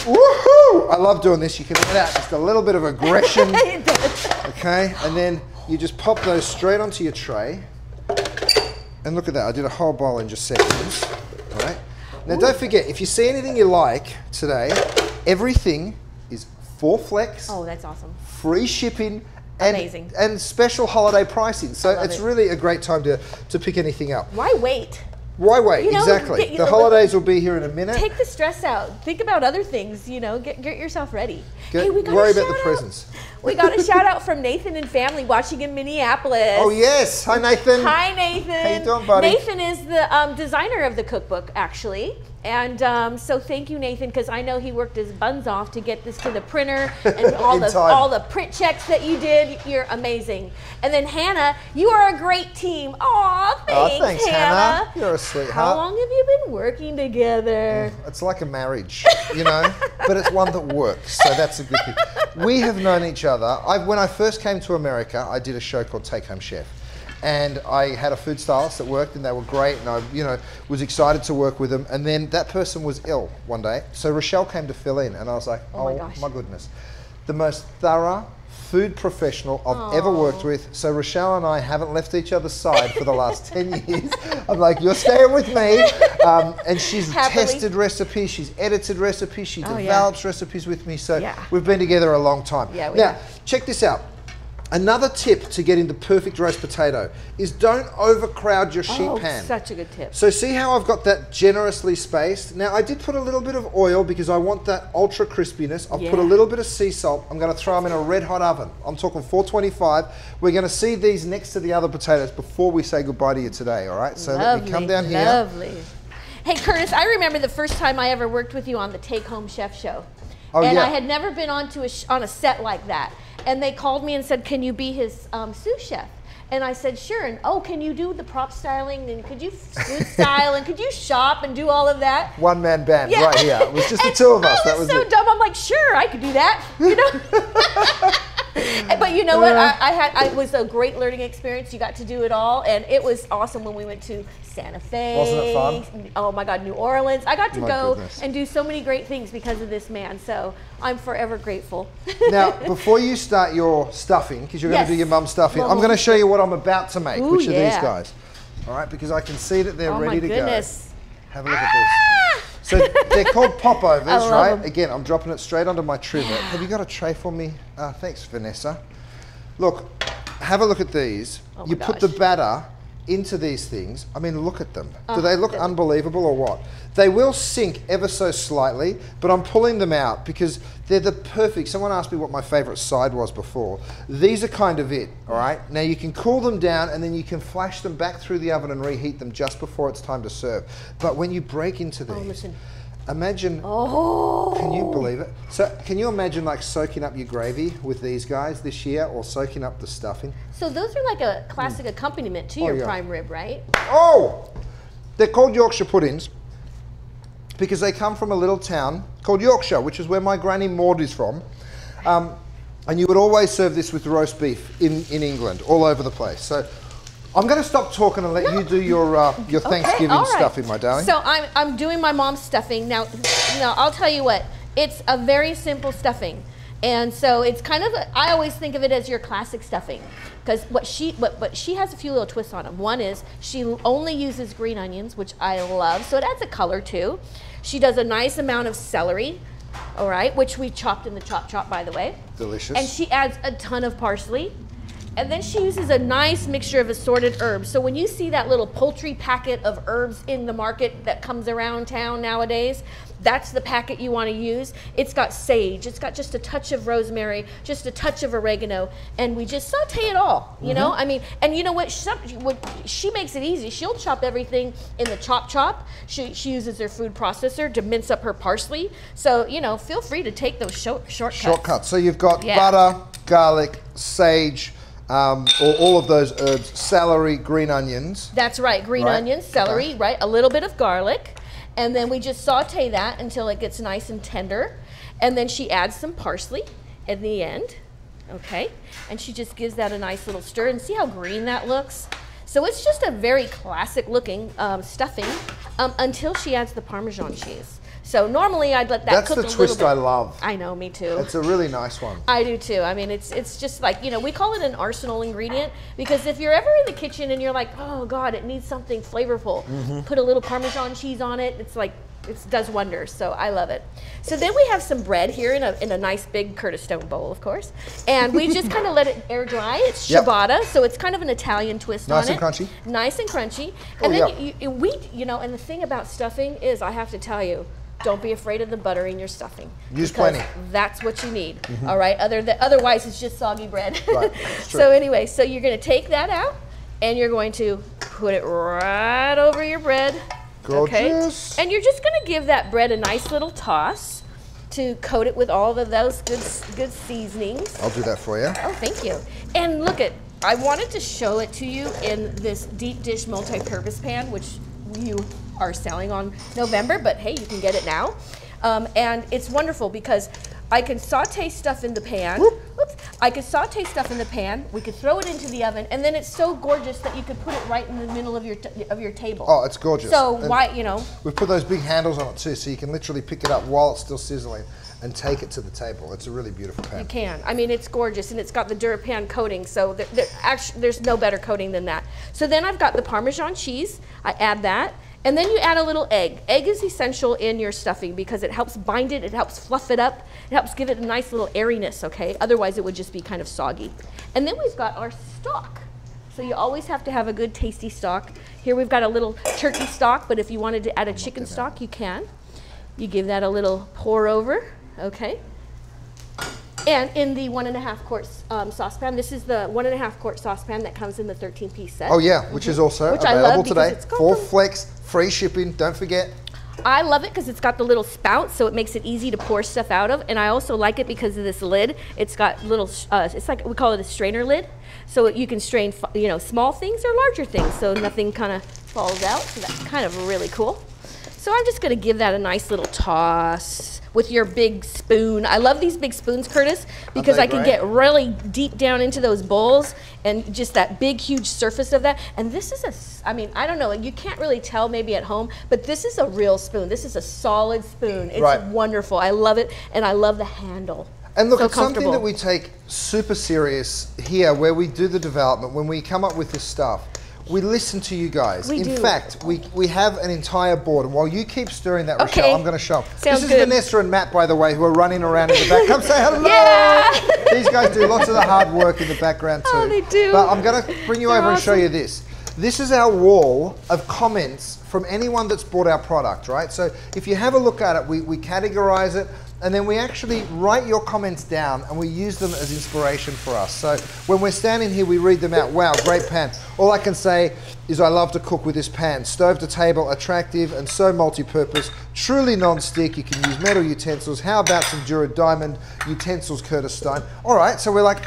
Woohoo! I love doing this. You can let out just a little bit of aggression. It does. Okay, and then you just pop those straight onto your tray. And look at that, I did a whole bowl in just seconds. All right. Now don't forget, if you see anything you like today, everything is 4 flex. Oh, that's awesome. Free shipping. Amazing. And special holiday pricing. So it's really a great time to pick anything up. Why wait? Why wait? You know, exactly. The holidays will be here in a minute. Take the stress out. Think about other things. You know, get yourself ready. Hey, worry about the presents. We got a shout out from Nathan and family watching in Minneapolis. Oh yes, hi Nathan. Hi Nathan. How you doing, buddy? Nathan is the designer of the cookbook, actually. And so thank you, Nathan, because I know he worked his buns off to get this to the printer and all the print checks that you did. You're amazing. And then Hannah, you are a great team. Aw, thanks, Hannah. You're a sweetheart. How long have you been working together? It's like a marriage, you know, but it's one that works, so that's a good thing. We have known each other. When I first came to America, I did a show called Take Home Chef. And I had a food stylist that worked, and they were great, and I, you know, was excited to work with them. And then that person was ill one day, so Rochelle came to fill in, and I was like, oh my goodness, the most thorough food professional I've ever worked with. So Rochelle and I haven't left each other's side for the last 10 years. I'm like, you're staying with me. And she's tested recipes, she's edited recipes, she develops recipes with me. So we've been together a long time. Yeah, now, check this out. Another tip to getting the perfect roast potato is don't overcrowd your sheet pan. Such a good tip. So see how I've got that generously spaced? Now I did put a little bit of oil because I want that ultra crispiness. I've put a little bit of sea salt. I'm going to throw them in a red hot oven. I'm talking 425. We're going to see these next to the other potatoes before we say goodbye to you today, all right? So let me come down here. Lovely. Hey Curtis, I remember the first time I ever worked with you on the Take Home Chef show. Oh, and I had never been on a set like that. And they called me and said, can you be his sous chef? And I said, sure. And can you do the prop styling? And could you food style? And could you shop and do all of that? One-man band right here. It was just the two of us. That was so dumb. I'm like, sure, I could do that. You know? But you know what? It was a great learning experience. You got to do it all. And it was awesome when we went to Santa Fe. Wasn't it fun? Oh my God, New Orleans. I got to go and do so many great things because of this man. So I'm forever grateful. Now, before you start your stuffing, because you're going to do your mum's stuffing, I'm going to show you what I'm about to make, which are these guys. All right, because I can see that they're ready to go. Have a look at this. So they're called popovers, right? Again, I'm dropping it straight onto my trivet. Have you got a tray for me? Thanks, Vanessa. Look, have a look at these. You put the batter into these things. I mean, look at them. Do they look unbelievable or what? They will sink ever so slightly, but I'm pulling them out because they're the perfect. Someone asked me what my favorite side was before. These are kind of it, all right? Now you can cool them down and then you can flash them back through the oven and reheat them just before it's time to serve. But when you break into these, imagine, can you believe it? So can you imagine like soaking up your gravy with these guys this year or soaking up the stuffing? So those are like a classic accompaniment to your prime rib, right? Oh, they're called Yorkshire puddings because they come from a little town called Yorkshire, which is where my granny Maud is from. And you would always serve this with roast beef in England, all over the place. So I'm going to stop talking and let you do your Thanksgiving stuffing, my darling. So I'm doing my mom's stuffing. Now, I'll tell you what, it's a very simple stuffing. And so it's kind of, I always think of it as your classic stuffing. Because what she has a few little twists on them. One is she only uses green onions, which I love. So it adds a color too. She does a nice amount of celery, all right, which we chopped in the chop, by the way. Delicious. And she adds a ton of parsley. And then she uses a nice mixture of assorted herbs. So when you see that little poultry packet of herbs in the market that comes around town nowadays, that's the packet you want to use. It's got sage, it's got just a touch of rosemary, just a touch of oregano, and we just saute it all, you know? I mean, and you know what, she makes it easy. She'll chop everything in the chop. She uses her food processor to mince up her parsley. So, you know, feel free to take those shortcuts. So you've got butter, garlic, sage, all of those herbs, celery, green onions. That's right, green onions, celery, right, a little bit of garlic, and then we just saute that until it gets nice and tender, and then she adds some parsley at the end, okay, and she just gives that a nice little stir, and see how green that looks? So it's just a very classic looking stuffing until she adds the Parmesan cheese. So normally I'd let that cook a little bit. That's the twist I love. I know, me too. It's a really nice one. I do too. I mean, it's just like, you know, we call it an arsenal ingredient because if you're ever in the kitchen and you're like, oh God, it needs something flavorful, put a little Parmesan cheese on it. It's like it does wonders. So I love it. So then we have some bread here in a nice big Curtis Stone bowl, of course, and we just kind of let it air dry. It's ciabatta, so it's kind of an Italian twist on it. Nice and crunchy. Nice and crunchy. And then you know, and the thing about stuffing is, I have to tell you, don't be afraid of the butter in your stuffing. Use plenty. That's what you need. All right. Otherwise, it's just soggy bread. Right. So anyway, so you're going to take that out, and you're going to put it right over your bread. Gorgeous. Okay? And you're just going to give that bread a nice little toss to coat it with all of those good seasonings. I'll do that for you. Oh, thank you. And look at, I wanted to show it to you in this deep dish multi-purpose pan, which you are selling on November, but hey, you can get it now. And it's wonderful because I can saute stuff in the pan. I could saute stuff in the pan. We could throw it into the oven, and then it's so gorgeous that you could put it right in the middle of your table. Oh, it's gorgeous. So and why, you know? We've put those big handles on it too, so you can literally pick it up while it's still sizzling and take it to the table. It's a really beautiful pan. You can. I mean, it's gorgeous, and it's got the DuraPan coating, so actually, there's no better coating than that. So then I've got the Parmesan cheese. I add that. And then you add a little egg. Egg is essential in your stuffing because it helps bind it, it helps fluff it up, it helps give it a nice little airiness, okay? Otherwise it would just be kind of soggy. And then we've got our stock. So you always have to have a good tasty stock. Here we've got a little turkey stock, but if you wanted to add a chicken stock, you can. You give that a little pour over, okay? And in the 1.5 quart saucepan, this is the 1.5 quart saucepan that comes in the 13-piece set. Oh yeah, which is also available today. 4 flex, free shipping, don't forget. I love it because it's got the little spout, so it makes it easy to pour stuff out of. And I also like it because of this lid. It's got little, it's like, we call it a strainer lid. So you can strain, you know, small things or larger things, so nothing kind of falls out. So that's kind of really cool. So I'm just gonna give that a nice little toss with your big spoon. I love these big spoons, Curtis, because I can get really deep down into those bowls and just that big, huge surface of that. And this is I mean, I don't know, you can't really tell maybe at home, but this is a real spoon. This is a solid spoon. It's wonderful. I love it, and I love the handle. And look, it's something that we take super serious here where we do the development, when we come up with this stuff. We listen to you guys. In fact, we have an entire board, and while you keep stirring that, Rochelle, I'm going to show them. This is Vanessa and Matt, by the way, who are running around in the back. Come say hello! Yeah! These guys do lots of the hard work in the background too. Oh, they do. But I'm going to bring you over and show you this. This is our wall of comments from anyone that's bought our product, right? So if you have a look at it, we categorize it, and then we actually write your comments down and we use them as inspiration for us. So when we're standing here, we read them out. Wow, great pan. All I can say is I love to cook with this pan. Stove to table, attractive and so multi-purpose. Truly non-stick. You can use metal utensils. How about some Dura Diamond utensils, Curtis Stone? All right, so we're like,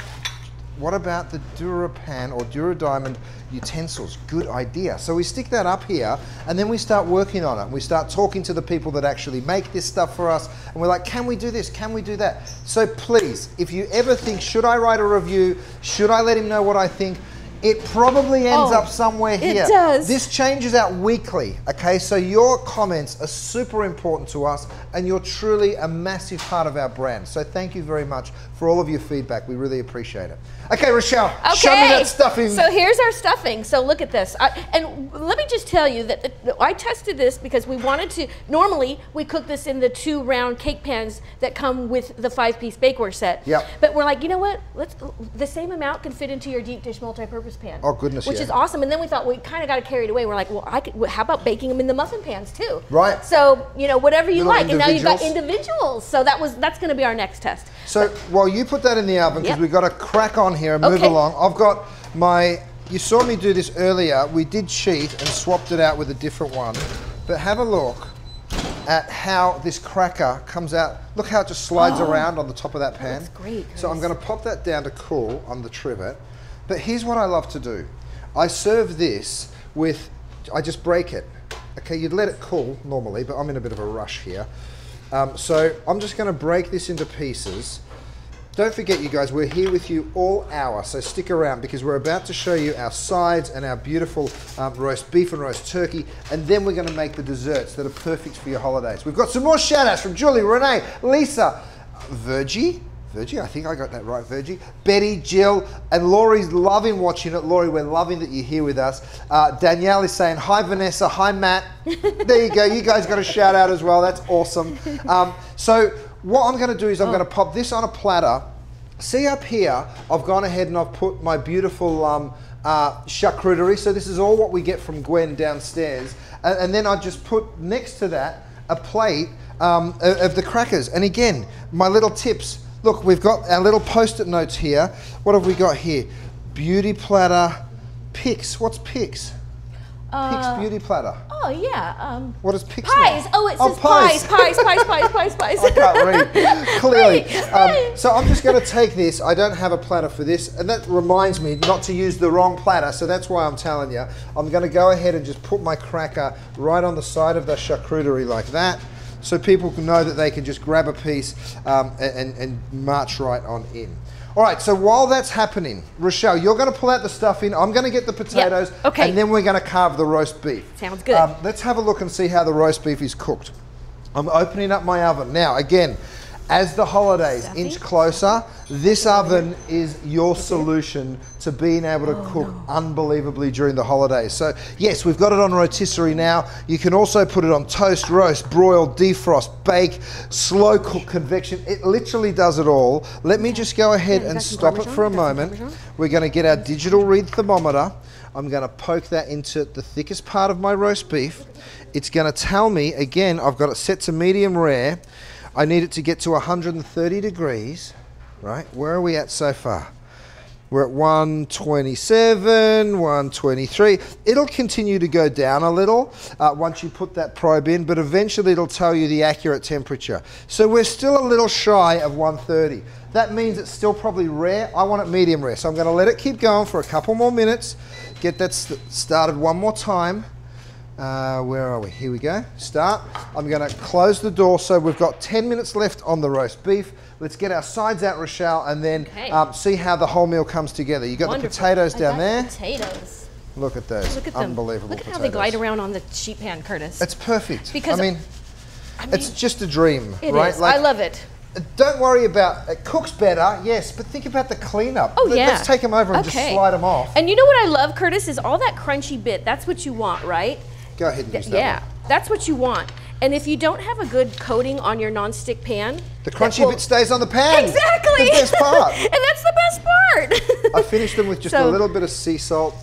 what about the DuraPan or Dura Diamond utensils? Good idea. So we stick that up here and then we start working on it. We start talking to the people that actually make this stuff for us, and we're like, can we do this? Can we do that? So please, if you ever think, should I write a review? Should I let him know what I think? It probably ends up somewhere here. It does. This changes out weekly, okay? So your comments are super important to us, and you're truly a massive part of our brand. So thank you very much for all of your feedback. We really appreciate it. Okay, Rochelle, show me that stuffing. So here's our stuffing. So look at this. And let me just tell you that I tested this because we wanted to, normally we cook this in the 2 round cake pans that come with the 5-piece bakeware set. Yep. But we're like, you know what? The same amount can fit into your deep dish multi-purpose pan. Oh goodness, which is awesome. And then we thought we kind of got carried away. We're like, well, how about baking them in the muffin pans too? Right. So, you know, whatever you like. And now you've got individuals. So that's going to be our next test. So while you put that in the oven, because we've got to crack on here and move along, I've got my, you saw me do this earlier. We did cheat and swapped it out with a different one. But have a look at how this cracker comes out. Look how it just slides around on the top of that pan. That's great. So I'm going to pop that down to cool on the trivet. But here's what I love to do. I serve this with, I just break it. Okay, you'd let it cool normally, but I'm in a bit of a rush here. So I'm just going to break this into pieces. Don't forget, you guys, we're here with you all hour, so stick around because we're about to show you our sides and our beautiful roast beef and roast turkey, and then we're going to make the desserts that are perfect for your holidays. We've got some more shout outs from Julie, Renee, Lisa, Virgie, Virgie, I think I got that right, Virgie. Betty, Jill, and Laurie's loving watching it. Laurie, we're loving that you're here with us. Danielle is saying, hi, Vanessa. Hi, Matt. There you go. You guys got a shout out as well. That's awesome. So what I'm going to do is I'm going to pop this on a platter. See up here, I've gone ahead and I've put my beautiful charcuterie. So this is all what we get from Gwen downstairs. And then I just put next to that a plate of the crackers. And again, my little tips. Look, we've got our little post-it notes here. What have we got here? Beauty platter, Pix. What's Pix? Pix beauty platter. Oh, yeah. What is Pix? Pies. Now? Oh, it says pies. I can't read, clearly. So I'm just going to take this. I don't have a platter for this. And that reminds me not to use the wrong platter. So that's why I'm telling you. I'm going to go ahead and just put my cracker right on the side of the charcuterie like that. So people can know that they can just grab a piece and march right on in. All right, so while that's happening, Rochelle, you're going to pull out the stuffing. I'm going to get the potatoes, and then we're going to carve the roast beef. Sounds good. Let's have a look and see how the roast beef is cooked. I'm opening up my oven. Now, again, as the holidays inch closer, this oven is your solution to being able to cook unbelievably during the holidays. So yes, we've got it on rotisserie now. You can also put it on toast, roast, broil, defrost, bake, slow cook, convection. It literally does it all. Let me just go ahead and stop it for a moment. We're going to get our digital read thermometer. I'm going to poke that into the thickest part of my roast beef. It's going to tell me, again, I've got it set to medium rare. I need it to get to 130 degrees, right? Where are we at so far? We're at 127, 123. It'll continue to go down a little once you put that probe in, but eventually it'll tell you the accurate temperature. So we're still a little shy of 130. That means it's still probably rare. I want it medium rare. So I'm gonna let it keep going for a couple more minutes, get that started one more time. Where are we? Here we go. Start. I'm going to close the door. So we've got 10 minutes left on the roast beef. Let's get our sides out, Rochelle, and then see how the whole meal comes together. You got the potatoes down there. Potatoes. Look at those. Look at them. Unbelievable Look at potatoes. how they glide around on the sheet pan, Curtis. It's perfect. Because I mean, it's just a dream, right? Is. Like, I love it. Don't worry about it. Cooks better, yes, but think about the cleanup. Oh, yeah. Let's take them over and just slide them off. And you know what I love, Curtis, is all that crunchy bit. That's what you want, right? Go ahead and use that one. That's what you want. And if you don't have a good coating on your nonstick pan, the crunchy bit stays on the pan. Exactly. The best part. And that's the best part. I finished them with just a little bit of sea salt.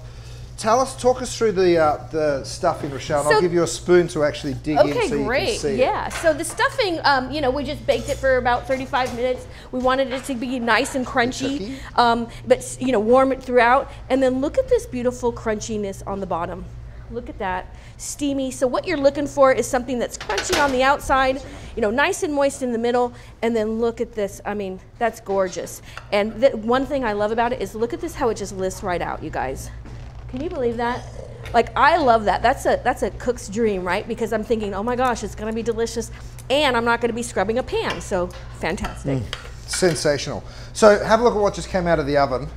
Talk us through the stuffing, Rochelle, and I'll give you a spoon to actually dig in so you can see it. So the stuffing, you know, we just baked it for about 35 minutes. We wanted it to be nice and crunchy, but, you know, warm it throughout. And then look at this beautiful crunchiness on the bottom. Look at that, steamy. So what you're looking for is something that's crunchy on the outside, you know, nice and moist in the middle, and then look at this. I mean, that's gorgeous. And one thing I love about it is look at this, how it just lifts right out, you guys. Can you believe that? Like, I love that. That's a cook's dream, right? Because I'm thinking, oh my gosh, it's gonna be delicious, and I'm not gonna be scrubbing a pan, so fantastic. Sensational. So have a look at what just came out of the oven.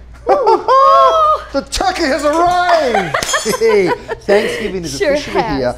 The turkey has arrived! Thanksgiving is officially here.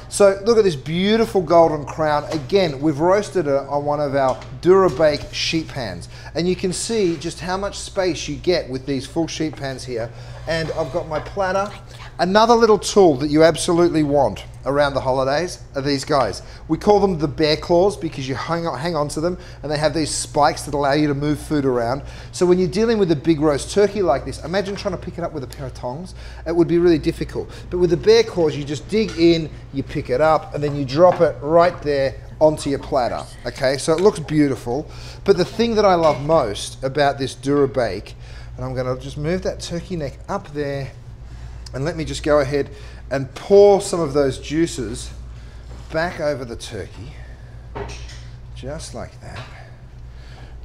So look at this beautiful golden crown. Again, we've roasted it on one of our Durabake sheet pans. And you can see just how much space you get with these full sheet pans here. And I've got my platter. Another little tool that you absolutely want around the holidays are these guys. We call them the bear claws because you hang on to them and they have these spikes that allow you to move food around. So when you're dealing with a big roast turkey like this, imagine trying to pick it up with a pair of tongs. It would be really difficult. But with the bear claws, you just dig in, you pick it up, and then you drop it right there onto your platter. Okay, so it looks beautiful. But the thing that I love most about this Durabake, and I'm gonna just move that turkey neck up there, and let me just go ahead and pour some of those juices back over the turkey, just like that.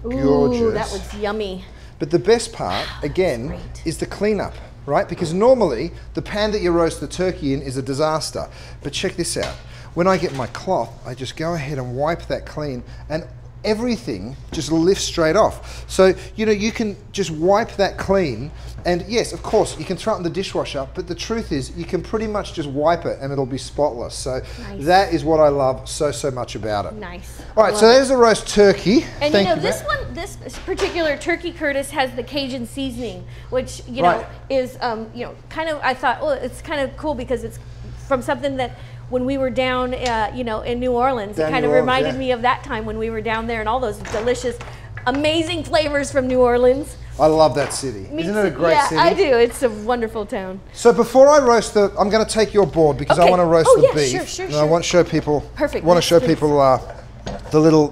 Gorgeous. Ooh, that was yummy. But the best part, again, is the cleanup, right? Because normally, the pan that you roast the turkey in is a disaster. But check this out. When I get my cloth, I just go ahead and wipe that clean, and everything just lifts straight off. So, you know, you can just wipe that clean. And yes, of course, you can throw it in the dishwasher, but the truth is you can pretty much just wipe it and it'll be spotless. So that is what I love so much about it. Nice. All right, so there's the roast turkey. And you know, this particular turkey Curtis has the Cajun seasoning, which, you know, is, you know, kind of, I thought, well, it's kind of cool because it's from something that when we were down, you know, in New Orleans, it kind of reminded me of that time when we were down there and all those delicious, amazing flavors from New Orleans. I love that city. Isn't it a great city? Yeah, I do. It's a wonderful town. So before I roast I'm going to take your board because I want to roast the beef. Sure. I want to show people. Perfect. Want to show people the little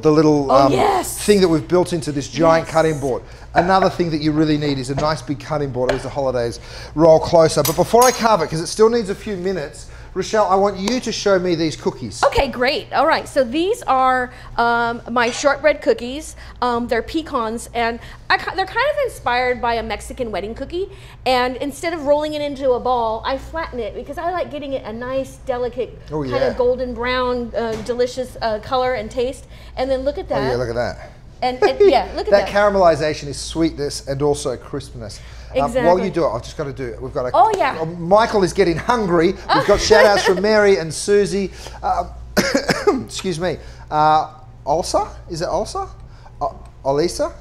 thing that we've built into this giant cutting board. Another thing that you really need is a nice big cutting board as the holidays roll closer. But before I carve it, because it still needs a few minutes, Rochelle, I want you to show me these cookies. Okay, great. All right, so these are my shortbread cookies. They're pecans, and they're kind of inspired by a Mexican wedding cookie. And instead of rolling it into a ball, I flatten it because I like getting it a nice, delicate, kind of golden brown, delicious color and taste. And then look at that. Oh yeah, look at that. And yeah, look at that. That caramelization is sweetness and also crispness. Exactly. While you do it, I've just got to do it. We've got to. Oh yeah. Michael is getting hungry. We've got shout outs from Mary and Susie. Excuse me. Ulsa? Is it Ulsa? Alisa?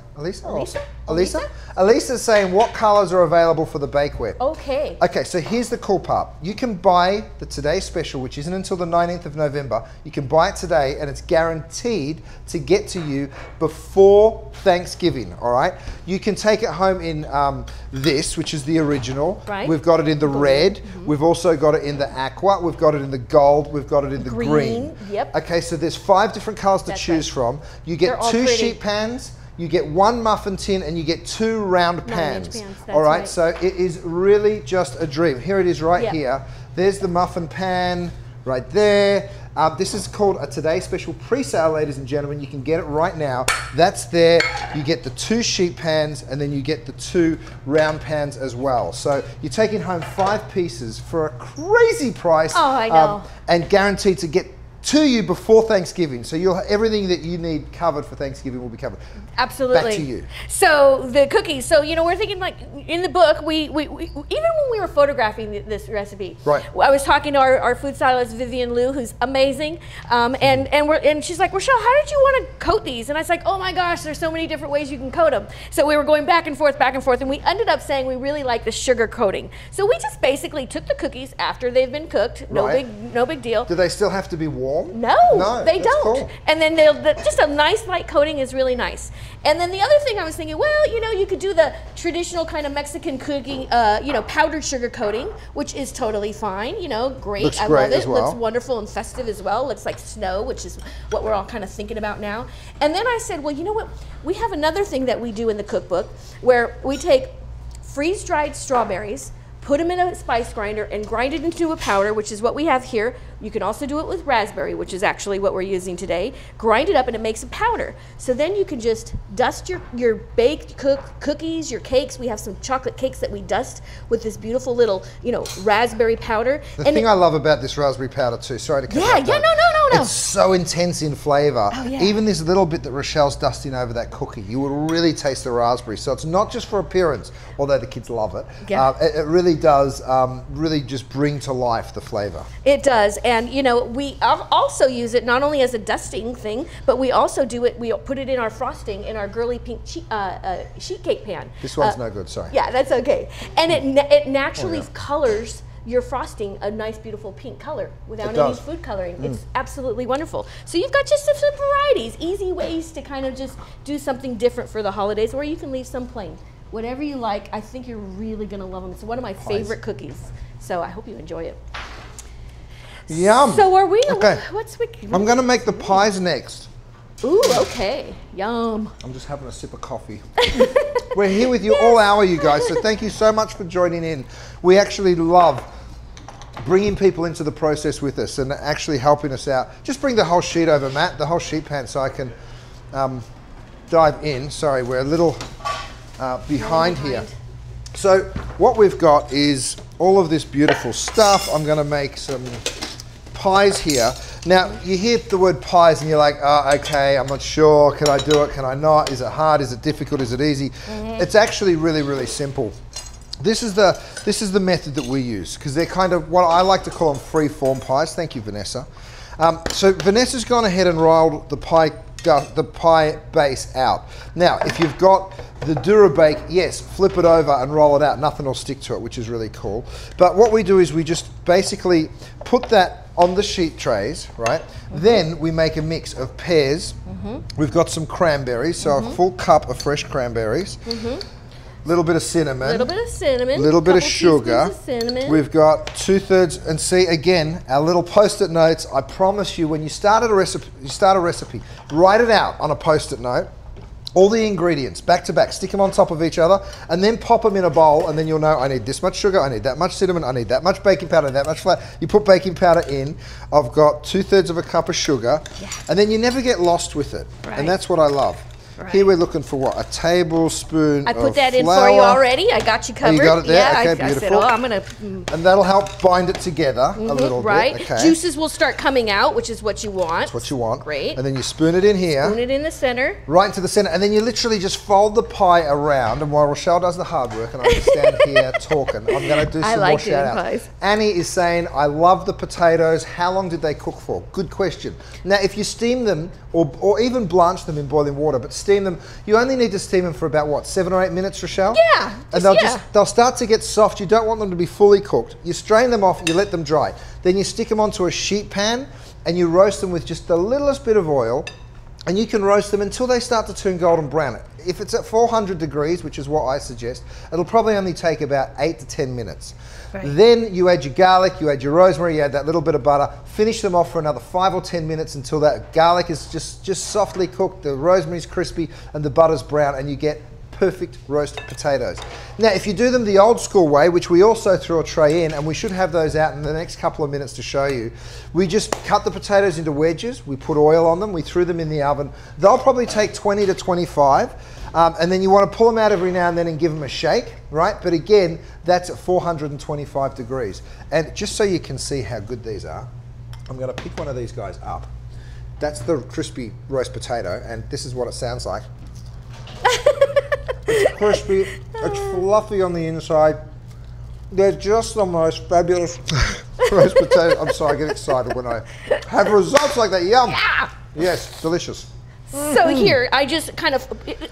Alisa's saying what colors are available for the bakeware. Okay. Okay, so here's the cool part. You can buy the Today Special, which isn't until the 19th of November. You can buy it today, and it's guaranteed to get to you before Thanksgiving, all right? You can take it home in this, which is the original. Right. We've got it in the red. We've also got it in the aqua. We've got it in the gold. We've got it in the green. Yep. Okay, so there's 5 different colors to choose from. You get 2 sheet pans. You get 1 muffin tin and you get 2 round pans. All right, so it is really just a dream. Here it is right here. There's the muffin pan right there. This is called a Today Special pre-sale, ladies and gentlemen. You can get it right now. That's there. You get the 2 sheet pans and then you get the 2 round pans as well. So you're taking home 5 pieces for a crazy price. Oh, I know. And guaranteed to get to you before Thanksgiving. So everything that you need covered for Thanksgiving will be covered. Absolutely. Back to you. So the cookies. So, you know, we're thinking like in the book, we even when we were photographing this recipe, right. I was talking to our food stylist, Vivian Liu, who's amazing. And she's like, Rochelle, how did you want to coat these? And I was like, oh my gosh, there's so many different ways you can coat them. So we were going back and forth, and we ended up saying we really like the sugar coating. So we just basically took the cookies after they've been cooked. No big deal. Do they still have to be warm? No, they don't. Cool. And then just a nice light coating is really nice. And then the other thing I was thinking, well, you know, you could do the traditional kind of Mexican cooking, you know, powdered sugar coating, which is totally fine. You know, great. Looks I great love it. as well. Looks wonderful and festive as well. Looks like snow, which is what we're all kind of thinking about now. And then I said, well, you know what? We have another thing that we do in the cookbook where we take freeze-dried strawberries, put them in a spice grinder and grind it into a powder, which is what we have here. You can also do it with raspberry, which is actually what we're using today. Grind it up and it makes a powder. So then you can just dust your baked cookies, your cakes. We have some chocolate cakes that we dust with this beautiful little, you know, raspberry powder. The thing I love about this raspberry powder too, sorry to cut that. No. It's so intense in flavor. Oh, yeah. Even this little bit that Rochelle's dusting over that cookie, you will really taste the raspberry. So it's not just for appearance, although the kids love it. Yeah. It really does really just bring to life the flavor. It does. And, you know, we also use it not only as a dusting thing, but we also do it, we put it in our frosting in our girly pink sheet cake pan. This one's no good, sorry. Yeah, that's okay. And it naturally colors your frosting a nice, beautiful pink color without any food coloring. It's absolutely wonderful. So you've got just some varieties, easy ways to kind of just do something different for the holidays, or you can leave some plain. Whatever you like, I think you're really going to love them. It's one of my favorite cookies. So I hope you enjoy it. Yum. So are we? Okay. I'm going to make the pies next. Ooh, okay. Yum. I'm just having a sip of coffee. We're here with you all hour, you guys, so thank you so much for joining in. We actually love bringing people into the process with us and actually helping us out. Just bring the whole sheet over, Matt, the whole sheet pan, so I can dive in. Sorry, we're a little behind here. So what we've got is all of this beautiful stuff. I'm going to make some pies here. Now, you hear the word pies and you're like, oh, okay, I'm not sure. Can I do it? Can I not? Is it hard? Is it difficult? Is it easy? It's actually really, really simple. This is the method that we use because they're kind of what I like to call them free-form pies. Thank you, Vanessa. So Vanessa's gone ahead and rolled the pie base out. Now, if you've got the Durabake, yes, flip it over and roll it out. Nothing will stick to it, which is really cool. But what we do is we just basically put that on the sheet trays, right? Then we make a mix of pears. We've got some cranberries, so a full cup of fresh cranberries. Little bit of cinnamon. Little bit of cinnamon. Little bit of sugar. Of cinnamon. We've got 2/3, and see again our little post-it notes. I promise you, when you start a recipe, write it out on a post-it note. All the ingredients back to back, stick them on top of each other, and then pop them in a bowl, and then you'll know I need this much sugar, I need that much cinnamon, I need that much baking powder, that much flour. You put baking powder in. I've got 2/3 of a cup of sugar, and then you never get lost with it, and that's what I love. Here we're looking for what? A tablespoon of flour. I put that in for you already. I got you covered. Oh, you got it there? Yeah, okay, beautiful. I said, oh, I'm going to... And that'll help bind it together a little bit. Okay. Juices will start coming out, which is what you want. That's what you want. Great. And then you spoon it in here. Spoon it in the center. Right into the center. And then you literally just fold the pie around. And while Rochelle does the hard work and I can stand here talking, I'm going to do some more shout outs. Pies. Annie is saying, I love the potatoes. How long did they cook for? Good question. Now, if you steam them or even blanch them in boiling water, but steam them, you only need to steam them for about what, 7 or 8 minutes, Rochelle? Yeah. And they'll start to get soft. You don't want them to be fully cooked. You strain them off, you let them dry. Then you stick them onto a sheet pan and you roast them with just the littlest bit of oil, and you can roast them until they start to turn golden brown. If it's at 400 degrees, which is what I suggest, it'll probably only take about 8 to 10 minutes. Then you add your garlic, you add your rosemary, you add that little bit of butter, finish them off for another 5 or 10 minutes until that garlic is just softly cooked, the rosemary's crispy and the butter's brown, and you get perfect roast potatoes. Now, if you do them the old school way, which we also threw a tray in, and we should have those out in the next couple of minutes to show you, we just cut the potatoes into wedges, we put oil on them, we threw them in the oven. They'll probably take 20 to 25, and then you want to pull them out every now and then and give them a shake, right? But again, that's at 425 degrees. And just so you can see how good these are, I'm going to pick one of these guys up. That's the crispy roast potato, and this is what it sounds like. It's crispy, it's fluffy on the inside. They're just the most fabulous roast potatoes. I'm sorry, I get excited when I have results like that. Yum! Yeah. Yes, delicious. So here, I just kind of,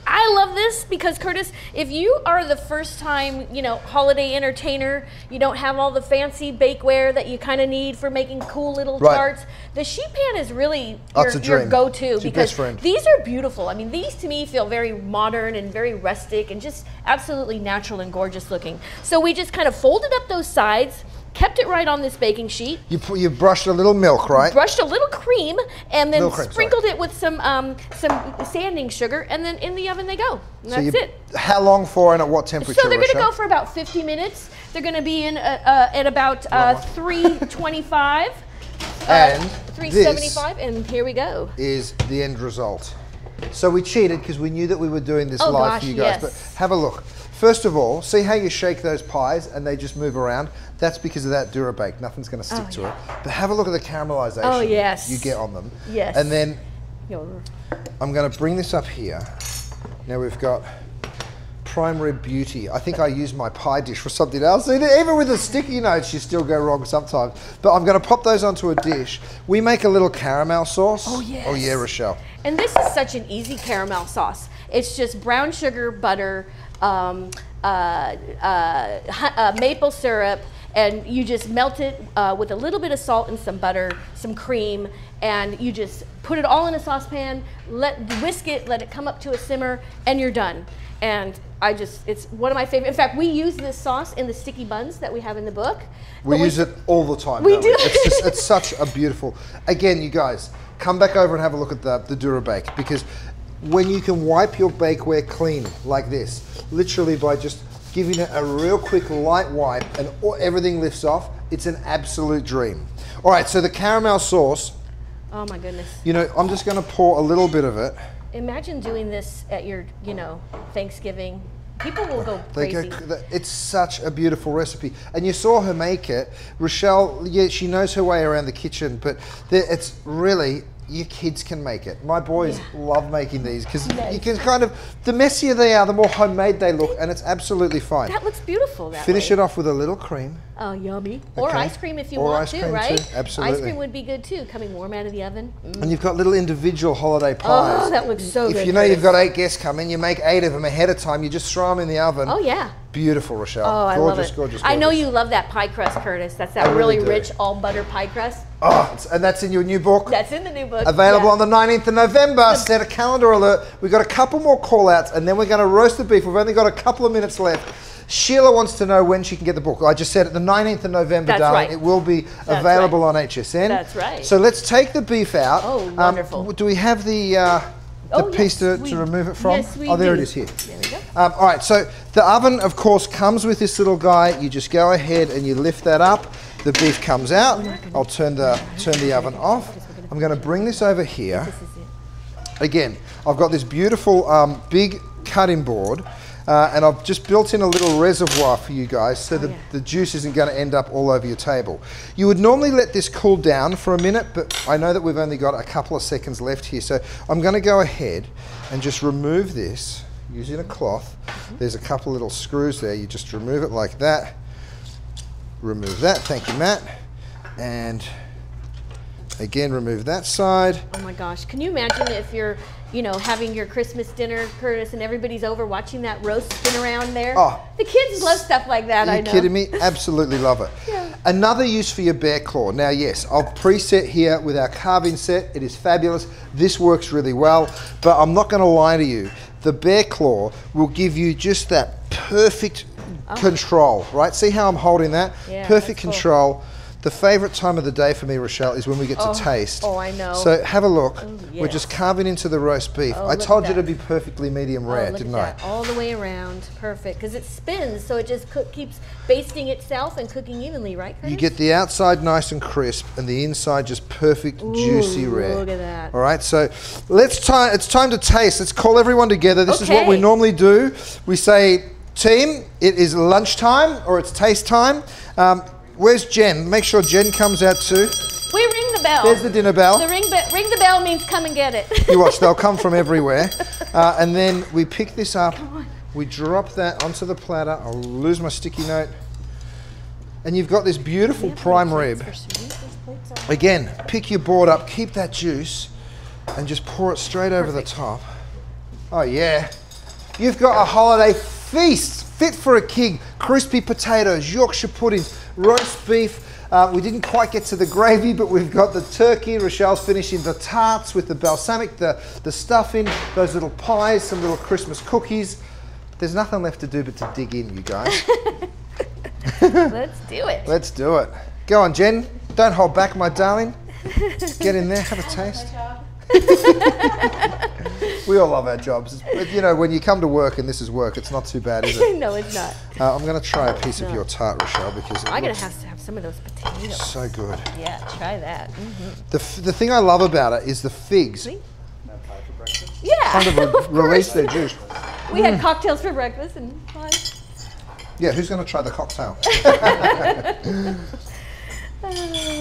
I love this because, Curtis, if you are the first time, holiday entertainer, you don't have all the fancy bakeware that you kind of need for making cool little tarts, the sheet pan is really your go-to because these are beautiful. I mean, these to me feel very modern and very rustic and just absolutely natural and gorgeous looking. So we just kind of folded up those sides, kept it right on this baking sheet. You brushed a little milk, right? Brushed a little cream, and then sprinkled it with some sanding sugar, and then in the oven they go. And that's it. How long for and at what temperature? So they're going to go for about 50 minutes. They're going to be in at about 325 and 375, and here we go. Is the end result. So we cheated because we knew that we were doing this live for you guys. Yes. But have a look. First of all, see how you shake those pies and they just move around? That's because of that Durabake. Nothing's going to stick to it. But have a look at the caramelization you get on them. Yes. And then I'm going to bring this up here. Now we've got prime rib beauty. I think I used my pie dish for something else. Even with the sticky notes, you still go wrong sometimes. But I'm going to pop those onto a dish. We make a little caramel sauce. Oh, yes. Oh, yeah, Rochelle. And this is such an easy caramel sauce. It's just brown sugar, butter, maple syrup, and you just melt it with a little bit of salt and some butter, some cream, and you just put it all in a saucepan, whisk it, let it come up to a simmer, and you're done. And it's one of my favorite. In fact, we use this sauce in the sticky buns that we have in the book. We use it all the time. We do. It's such a beautiful, again, you guys, come back over and have a look at the Durabake, because when you can wipe your bakeware clean like this, literally by just giving it a real quick light wipe and everything lifts off, it's an absolute dream. All right, so the caramel sauce. Oh my goodness. I'm just going to pour a little bit of it. Imagine doing this at your, Thanksgiving People will go crazy. It's such a beautiful recipe. And you saw her make it. Rochelle, yeah, she knows her way around the kitchen, but it's really, your kids can make it. My boys love making these because you can kind of, the messier they are, the more homemade they look, and it's absolutely fine. That looks beautiful that Finish way. it off with a little cream. Oh, yummy. Or ice cream if you want to, right? Too. Absolutely. Ice cream would be good too, coming warm out of the oven. And you've got little individual holiday pies. Oh, that looks so good. If you know you've got 8 guests coming, you make 8 of them ahead of time, you just throw them in the oven. Oh, yeah. Beautiful, Rochelle. Oh, I love it. Gorgeous. I know you love that pie crust, Curtis. That's that really rich all butter pie crust. Oh, and that's in your new book? That's in the new book. Available on the 19th of November. Set a calendar alert. We've got a couple more call outs and then we're going to roast the beef. We've only got a couple of minutes left. Sheila wants to know when she can get the book. I just said it, the 19th of November, That's darling. right. It will be available on HSN. That's right. So let's take the beef out. Oh, wonderful. Do we have the piece to remove it from? Yes, we there do. it is here. There we go. All right, so the oven, of course, comes with this little guy. You just go ahead and you lift that up. The beef comes out. I'll turn the oven off. I'm going to bring this over here. Again, I've got this beautiful big cutting board. And I've just built in a little reservoir for you guys so that the juice isn't going to end up all over your table. You would normally let this cool down for a minute, but I know that we've only got a couple of seconds left here. So I'm going to go ahead and just remove this using a cloth. There's a couple little screws there. You just remove it like that. Remove that. Thank you, Matt. And again, remove that side. Oh my gosh. Can you imagine if you're, having your Christmas dinner, Curtis, and everybody's over watching that roast spin around there? Oh. The kids love stuff like that, I know. Are you kidding me? Absolutely love it. Yeah. Another use for your bear claw. Now, yes, I've preset here with our carving set. It is fabulous. This works really well, but I'm not going to lie to you. The bear claw will give you just that perfect control, right? See how I'm holding that? Yeah, perfect control. The favorite time of the day for me, Rochelle, is when we get to taste. Oh, I know. So have a look. Oh, yes. We're just carving into the roast beef. I told you to be perfectly medium rare, didn't I? All the way around. Perfect. Because it spins, so it just keeps basting itself and cooking evenly, right, Curtis? You get the outside nice and crisp and the inside just perfect, juicy rare. Look at that. All right, so it's time to taste. Let's call everyone together. This is what we normally do. We say, team, it is lunchtime or it's taste time. Where's Jen? Make sure Jen comes out too. We ring the bell. There's the dinner bell. The ring the bell means come and get it. You watch, they'll come from everywhere. And then we pick this up. We drop that onto the platter. I'll lose my sticky note. And you've got this beautiful prime rib. Again, pick your board up, keep that juice, and just pour it straight over the top. Oh yeah. You've got a holiday feast fit for a king. Crispy potatoes, Yorkshire puddings, roast beef. We didn't quite get to the gravy, but we've got the turkey. Rochelle's finishing the tarts with the balsamic, the stuffing, those little pies, some little Christmas cookies. There's nothing left to do but to dig in, you guys. Let's do it. Let's do it. Go on, Jen. Don't hold back, my darling. Get in there, have a taste. We all love our jobs. But, you know, when you come to work and this is work, it's not too bad, is it? No, it's not. I'm going to try a piece of your tart, Rochelle, because I'm going to have some of those potatoes. So good. Yeah, try that. The thing I love about it is the figs. See? Yeah. Kind of release their juice. We had cocktails for breakfast and fun. Yeah, who's going to try the cocktail?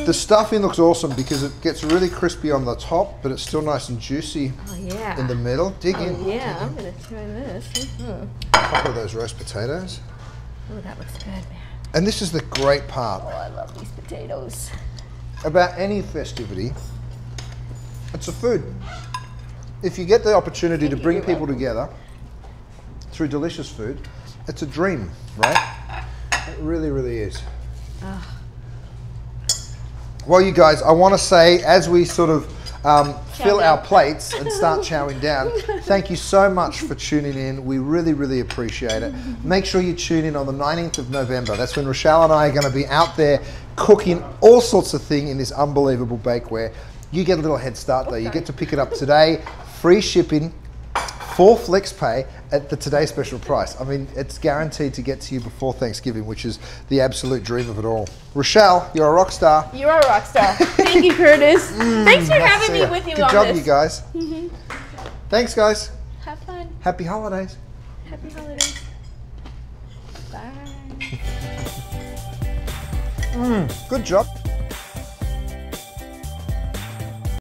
The stuffing looks awesome because it gets really crispy on the top, but it's still nice and juicy in the middle. Dig in. Yeah, I'm going to try this. A couple of those roast potatoes. Oh, that looks good, man. And this is the great part. Oh, I love these potatoes. About any festivity, it's a food. If you get the opportunity to bring people together through delicious food, it's a dream, right? It really, really is. Well, you guys, I want to say, as we sort of fill our plates and start chowing down, thank you so much for tuning in. We really, really appreciate it. Make sure you tune in on the 19th of November. That's when Rochelle and I are going to be out there cooking all sorts of things in this unbelievable bakeware. You get a little head start, though. You get to pick it up today, free shipping, full flex pay at the Today Special price. I mean, it's guaranteed to get to you before Thanksgiving, which is the absolute dream of it all. Rochelle, you're a rock star. You're a rock star. Thank you, Curtis. Thanks for having me with you on this. Good job, you guys. Thanks, guys. Have fun. Happy holidays. Happy holidays. Bye. Good job.